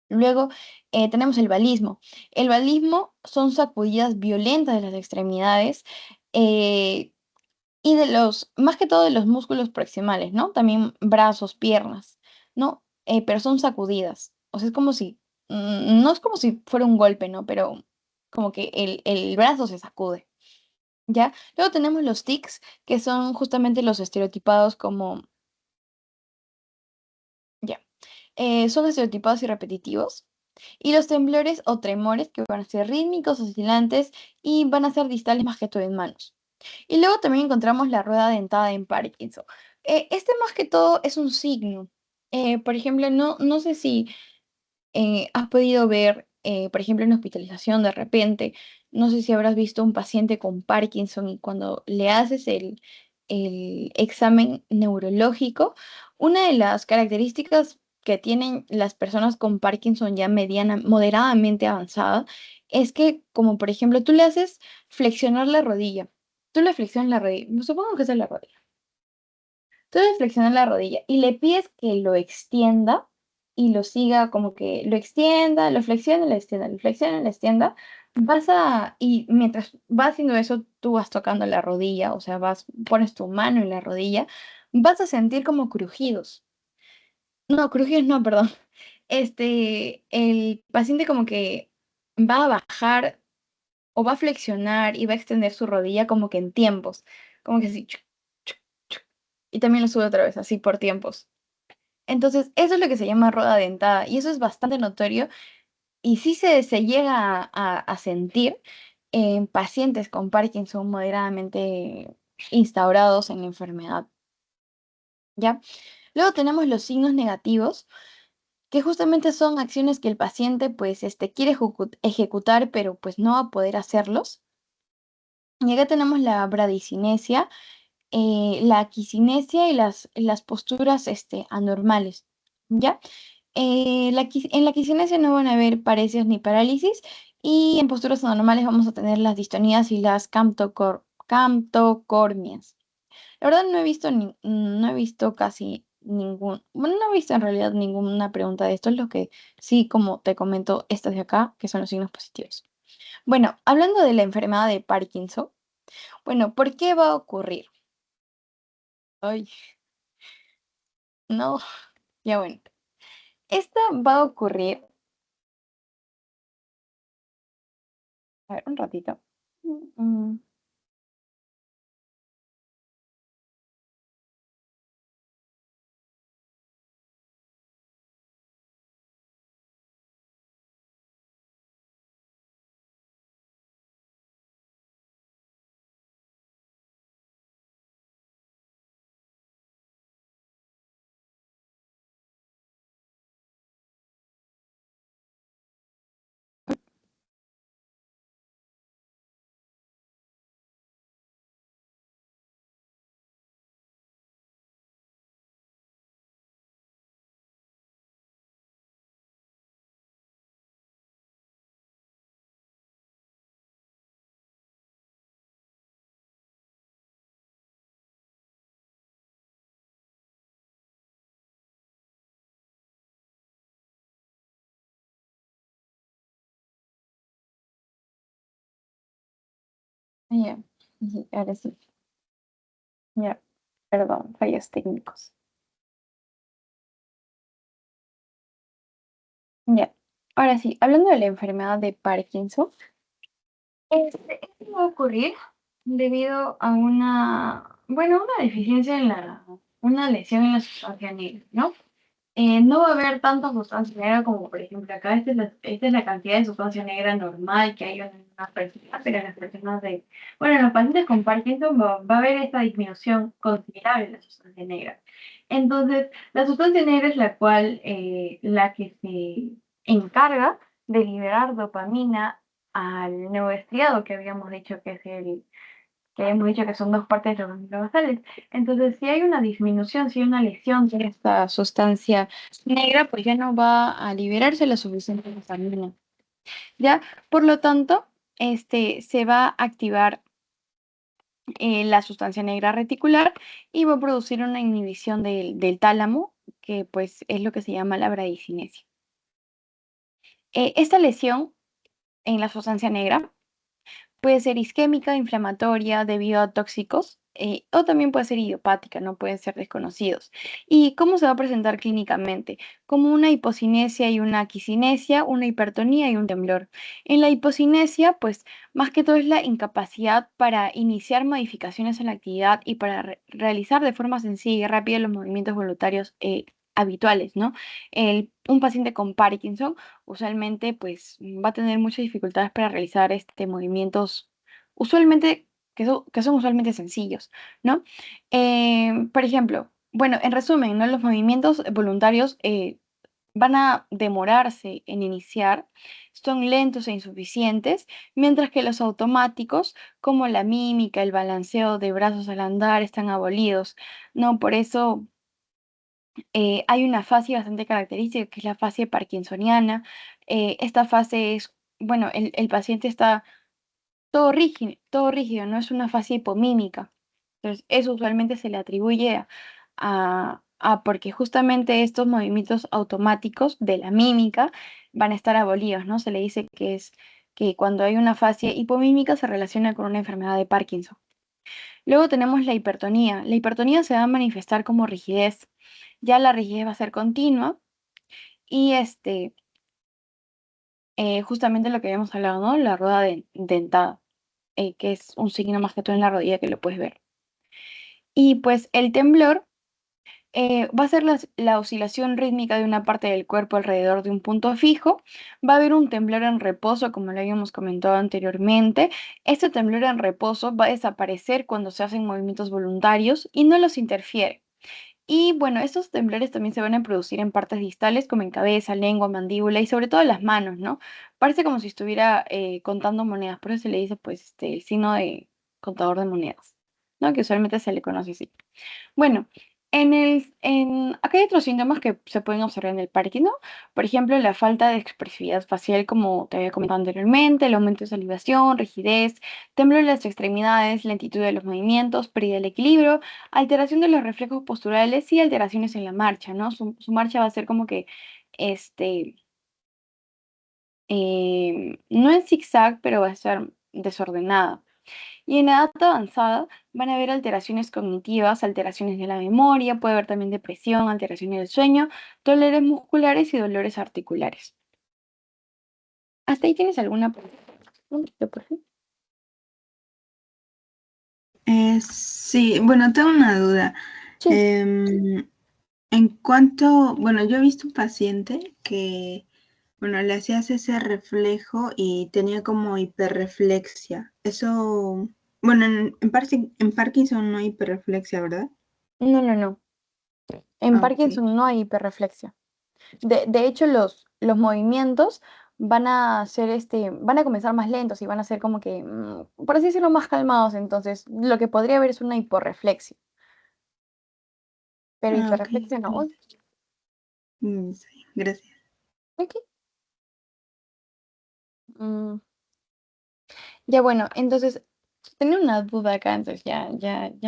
Luego tenemos el balismo. El balismo son sacudidas violentas de las extremidades eh, y más que todo de los músculos proximales, ¿no? También brazos, piernas, ¿no? Pero son sacudidas. O sea, es como si, no es como si fuera un golpe, ¿no? Pero como que el brazo se sacude, ¿ya? Luego tenemos los tics, que son justamente los estereotipados como, ya, son estereotipados y repetitivos. Y los temblores o tremores, que van a ser rítmicos, oscilantes y van a ser distales más que todo en manos. Y luego también encontramos la rueda dentada en Parkinson. Este más que todo es un signo. Por ejemplo, no sé si has podido ver, por ejemplo, en hospitalización de repente, no sé si habrás visto un paciente con Parkinson y cuando le haces el examen neurológico, una de las características que tienen las personas con Parkinson ya mediana, moderadamente avanzada, es que, como por ejemplo, tú le haces flexionar la rodilla, tú le flexionas la rodilla, supongo que esa es la rodilla. Tú le flexionas la rodilla y le pides que lo extienda y lo siga como que lo extienda, lo flexione, lo extienda, lo flexione, lo extienda. Y mientras va haciendo eso, tú vas tocando la rodilla, o sea, pones tu mano en la rodilla, vas a sentir como crujidos. No, crujidos no, perdón. El paciente como que va a bajar o va a flexionar y va a extender su rodilla como que en tiempos, como que así, chuc, chuc, chuc, y también lo sube otra vez, así por tiempos. Entonces, eso es lo que se llama rueda dentada y eso es bastante notorio y sí se llega a sentir en pacientes con Parkinson moderadamente instaurados en la enfermedad, ¿ya? Luego tenemos los signos negativos, que justamente son acciones que el paciente pues quiere ejecutar, pero pues no va a poder hacerlos. Y acá tenemos la bradicinesia, la aquicinesia y las posturas anormales, ¿ya? En la quisinesia no van a haber paresias ni parálisis y en posturas anormales vamos a tener las distonías y las camptocornias. La verdad no he visto casi bueno, no he visto en realidad ninguna pregunta de esto, es lo que sí, como te comento, estas de acá, que son los signos positivos. Bueno, hablando de la enfermedad de Parkinson, bueno, ¿por qué va a ocurrir? Ay, no, ya bueno. Esta va a ocurrir, a ver, un ratito. Mm, ya, sí, ahora sí, ya, perdón, fallos técnicos. Ya, ahora sí, hablando de la enfermedad de Parkinson, esto va a ocurrir debido a bueno, una deficiencia una lesión en la sustancia negra, ¿no? No va a haber tanta sustancia negra como, por ejemplo, acá esta es la cantidad de sustancia negra normal que hay en una persona, pero en las personas bueno, en los pacientes con Parkinson va a haber esta disminución considerable de la sustancia negra. Entonces, la sustancia negra es la que se encarga de liberar dopamina al neoestriado que habíamos dicho que habíamos dicho que son dos partes de los ganglios basales. Entonces, si hay una disminución, si hay una lesión de esta sustancia negra, pues ya no va a liberarse la suficiente dopamina. ¿Ya? Por lo tanto, se va a activar la sustancia negra reticular y va a producir una inhibición del tálamo, que pues es lo que se llama la bradicinesia. Esta lesión en la sustancia negra puede ser isquémica, inflamatoria, debido a tóxicos, o también puede ser idiopática, no pueden ser desconocidos. ¿Y cómo se va a presentar clínicamente? Como una hipocinesia y una aquicinesia, una hipertonía y un temblor. En la hipocinesia, pues más que todo es la incapacidad para iniciar modificaciones en la actividad y para realizar de forma sencilla y rápida los movimientos voluntarios habituales, ¿no? Un paciente con Parkinson usualmente pues va a tener muchas dificultades para realizar movimientos usualmente que son usualmente sencillos, ¿no? Por ejemplo, bueno, en resumen, ¿no? Los movimientos voluntarios van a demorarse en iniciar, son lentos e insuficientes, mientras que los automáticos, como la mímica, el balanceo de brazos al andar, están abolidos, ¿no? Por eso hay una fase bastante característica que es la fase parkinsoniana. Esta fase es, bueno, el paciente está todo rígido, no es una fase hipomímica. Entonces, eso usualmente se le atribuye porque justamente estos movimientos automáticos de la mímica van a estar abolidos, ¿no? Se le dice que es que cuando hay una fase hipomímica se relaciona con una enfermedad de Parkinson. Luego tenemos la hipertonía. La hipertonía se va a manifestar como rigidez. Ya la rigidez va a ser continua y justamente lo que habíamos hablado, ¿no? La rueda dentada, que es un signo más que todo en la rodilla que lo puedes ver. Y pues el temblor va a ser la oscilación rítmica de una parte del cuerpo alrededor de un punto fijo. Va a haber un temblor en reposo, como lo habíamos comentado anteriormente. Este temblor en reposo va a desaparecer cuando se hacen movimientos voluntarios y no los interfiere. Y bueno, estos temblores también se van a producir en partes distales como en cabeza, lengua, mandíbula y sobre todo las manos, ¿no? Parece como si estuviera contando monedas, por eso se le dice pues el signo de contador de monedas, ¿no? Que usualmente se le conoce así. Bueno, acá hay otros síntomas que se pueden observar en el parque, ¿no? Por ejemplo, la falta de expresividad facial, como te había comentado anteriormente, el aumento de salivación, rigidez, temblor en las extremidades, lentitud de los movimientos, pérdida del equilibrio, alteración de los reflejos posturales y alteraciones en la marcha, ¿no? Su marcha va a ser como que, este, no en zigzag, pero va a ser desordenada. Y en edad avanzada van a haber alteraciones cognitivas, alteraciones de la memoria, puede haber también depresión, alteraciones del sueño, dolores musculares y dolores articulares. ¿Hasta ahí tienes alguna pregunta, por favor? Sí, bueno, tengo una duda. Sí. Em, en cuanto, bueno, yo he visto un paciente que, bueno, le hacías ese reflejo y tenía como hiperreflexia. Eso, bueno, en Parkinson no hay hiperreflexia, ¿verdad? No, no, no. En Ah, ok. Parkinson no hay hiperreflexia. De hecho, los movimientos van a ser van a comenzar más lentos y van a ser como que, por así decirlo, más calmados. Entonces, lo que podría haber es una hiporreflexia, pero Ah, ok, hiperreflexia está no. bien. Está bien, gracias. Ok. Mm, Ya bueno, entonces tenía una duda acá, entonces ya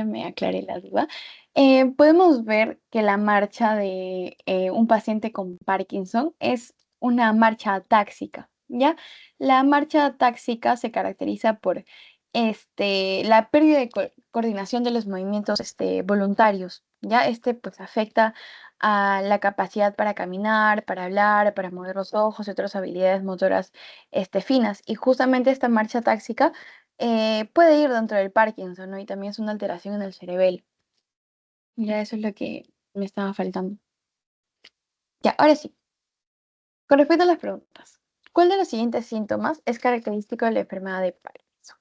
me aclaré la duda. Podemos ver que la marcha de un paciente con Parkinson es una marcha atáxica, ¿ya? La marcha atáxica se caracteriza por la pérdida de coordinación de los movimientos voluntarios, ¿ya? Pues afecta a la capacidad para caminar, para hablar, para mover los ojos y otras habilidades motoras finas. Y justamente esta marcha táxica puede ir dentro del Parkinson, ¿no? Y también es una alteración en el cerebelo. Ya eso es lo que me estaba faltando. Ya, ahora sí, con respecto a las preguntas. ¿Cuál de los siguientes síntomas es característico de la enfermedad de Parkinson?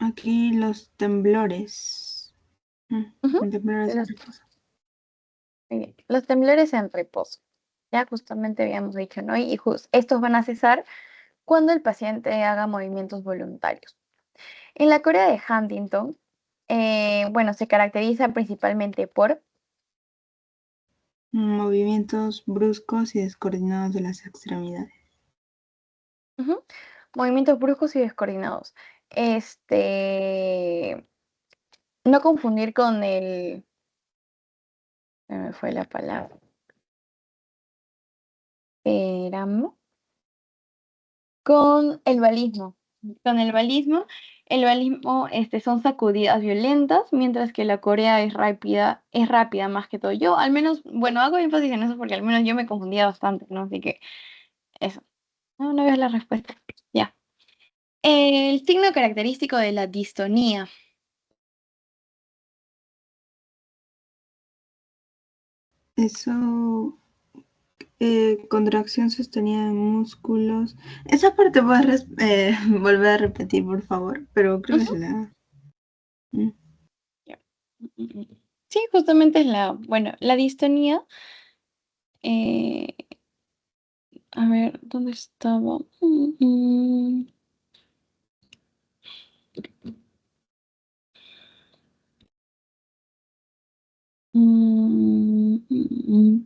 Aquí los temblores. Ujú. En temblores de Los, reposo. muy bien. Los temblores en reposo. Ya justamente habíamos dicho, ¿no? Y estos van a cesar cuando el paciente haga movimientos voluntarios. En la Corea de Huntington, bueno, se caracteriza principalmente por Movimientos bruscos y descoordinados de las extremidades. ujú, movimientos bruscos y descoordinados. Este, no confundir con se me fue la palabra. Éramos con el balismo. Con el balismo son sacudidas violentas, mientras que la corea es rápida más que todo. Yo al menos, bueno, hago énfasis en eso porque al menos yo me confundía bastante, ¿no? Así que eso. No, no ves la respuesta. Ya. El signo característico de la distonía. Eso, contracción sostenida de músculos. Esa parte puedes volver a repetir, por favor, pero creo que Ujú. es la... mm, Ya. Sí, justamente es bueno, la distonía. eh, a ver, ¿dónde estaba?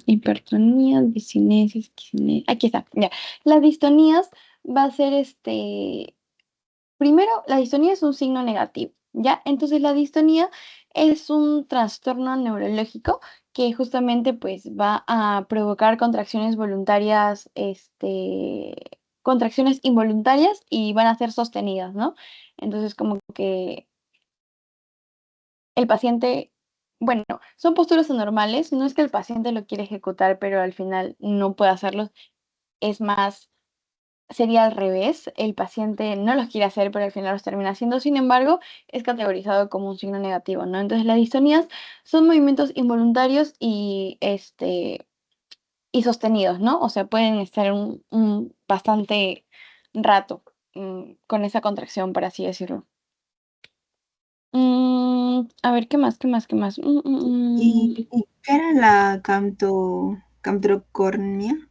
Hipertonía, discinesis, aquí está, ya. Las distonías va a ser primero, la distonía es un signo negativo, ¿ya? Entonces la distonía es un trastorno neurológico que justamente pues va a provocar contracciones voluntarias, contracciones involuntarias y van a ser sostenidas, ¿no? Entonces como que el paciente, bueno, son posturas anormales, no es que el paciente lo quiere ejecutar, pero al final no puede hacerlo, es más, sería al revés, el paciente no los quiere hacer, pero al final los termina haciendo, sin embargo, es categorizado como un signo negativo, ¿no? Entonces las distonías son movimientos involuntarios y sostenidos, ¿no? O sea, pueden estar un bastante rato con esa contracción, por así decirlo. A ver, ¿qué más? ¿Qué más? ¿Qué más? ¿Y qué era la camtrocornia?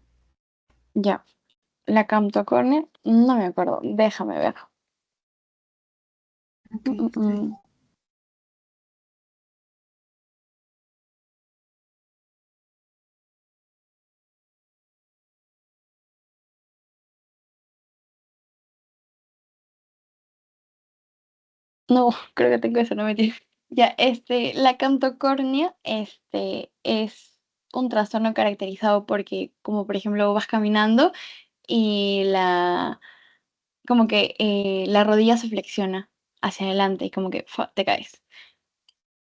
Ya, la camtocornia, no me acuerdo, déjame ver. Ok, Mm, mm, está bien. mm. No, creo que tengo eso, no me mentira. Ya, la camtocornia, es un trastorno caracterizado porque, como por ejemplo, vas caminando y como que la rodilla se flexiona hacia adelante y como que te caes.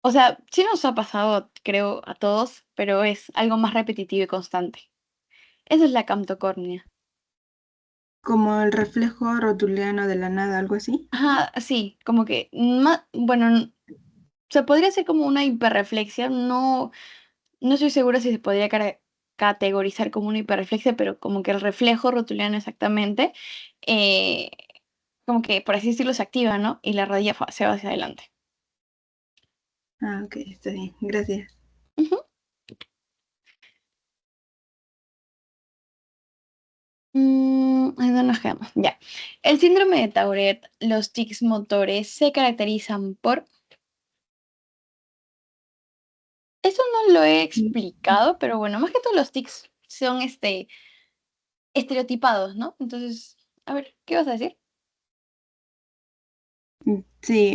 O sea, sí nos ha pasado, creo, a todos, pero es algo más repetitivo y constante. Eso es la camtocornia. Como el reflejo rotuliano de la nada, algo así. Ajá, sí, como que, bueno, se podría hacer como una hiperreflexia, no, no estoy segura si se podría categorizar como una hiperreflexia, pero como que el reflejo rotuliano exactamente, eh, como que por así decirlo se activa, ¿no? Y la rodilla se va hacia adelante. Ah, ok, está bien, gracias. Ujú. ¿En dónde nos quedamos? Ya. El síndrome de Tourette, los tics motores se caracterizan por... Eso no lo he explicado, pero bueno, más que todos los tics son estereotipados, ¿no? Entonces, a ver, ¿qué vas a decir? Sí,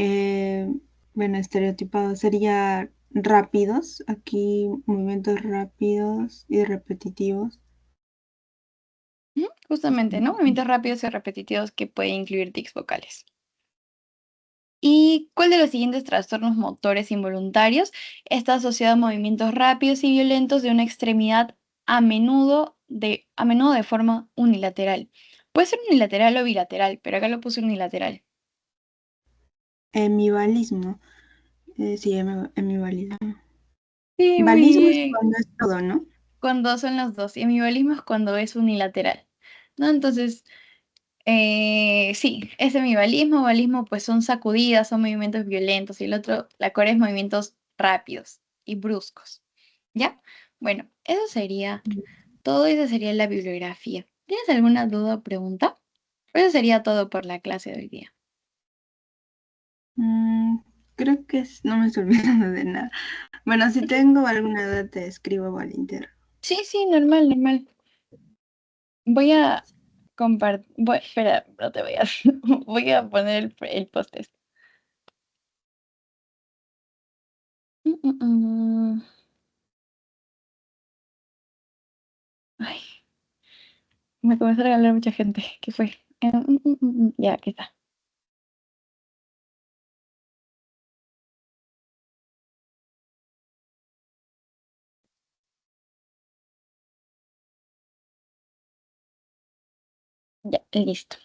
bueno, estereotipado sería rápidos, aquí movimientos rápidos y repetitivos. Ujú, justamente, ¿no? Movimientos rápidos y repetitivos que pueden incluir tics vocales. ¿Y cuál de los siguientes trastornos motores involuntarios está asociado a movimientos rápidos y violentos de una extremidad a menudo de forma unilateral? Puede ser unilateral o bilateral, pero acá lo puse unilateral. Hemibalismo, sí, hemibalismo. Sí, muy Balismo es bien. cuando es todo, ¿no? Cuando son los dos. Y hemibalismo es cuando es unilateral. ¿No? Entonces, Sí, es semivalismo, valismo pues son sacudidas, son movimientos violentos y el otro, la core es movimientos rápidos y bruscos. ¿Ya? Bueno, eso sería todo, esa sería la bibliografía. ¿Tienes alguna duda o pregunta? Eso sería todo por la clase de hoy día. Mm, creo que no me estoy olvidando de nada. Bueno, si tengo alguna duda te escribo al inter. Sí, sí, normal, normal. Voy a compartir, espera, no te vayas. Voy a poner el post este. Mm, mm, mm. Ay, me comenzó a regalar mucha gente. ¿Qué fue? Ya, aquí está. Ya, listo.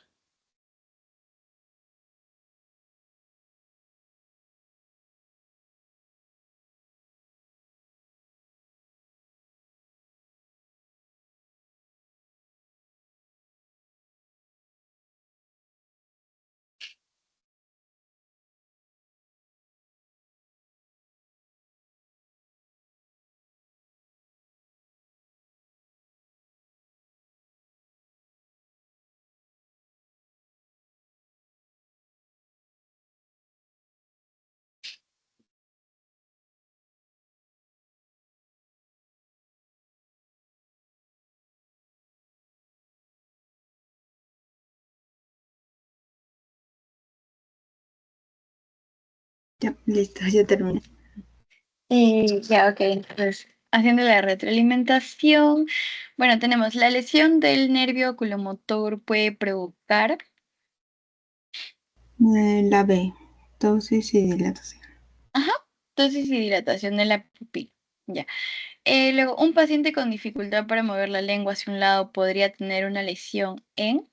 Ya, listo, ya terminé. Ya, ok, entonces, haciendo la retroalimentación, bueno, tenemos la lesión del nervio oculomotor puede provocar, La B, dosis y dilatación. ajá, entonces y dilatación de la pupila. Ya. Luego, un paciente con dificultad para mover la lengua hacia un lado podría tener una lesión en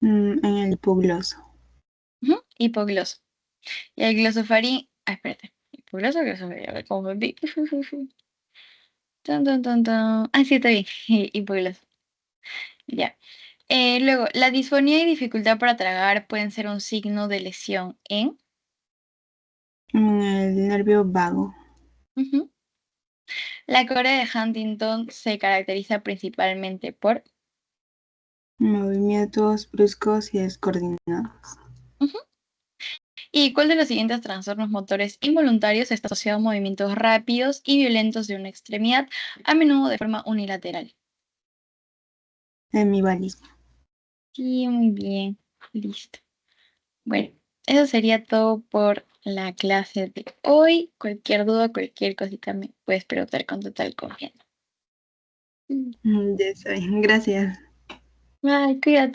En el hipogloso. hipogloso. Y el glosofarín, espérate, hipogloso o glosofarín, me confundí. Tan, tan, tan, tan. Ah, sí, está bien, hipogloso. Ya. Luego, la disfonía y dificultad para tragar pueden ser un signo de lesión en En el nervio vago. ujú. La corea de Huntington se caracteriza principalmente por Movimientos bruscos y descoordinados. ujú. ¿Y cuál de los siguientes trastornos motores involuntarios está asociado a movimientos rápidos y violentos de una extremidad, a menudo de forma unilateral? Hemivalismo. Sí, muy bien. Listo. Bueno, eso sería todo por la clase de hoy. Cualquier duda, cualquier cosita me puedes preguntar con total confianza. Ya está bien, gracias. Bye, cuídate.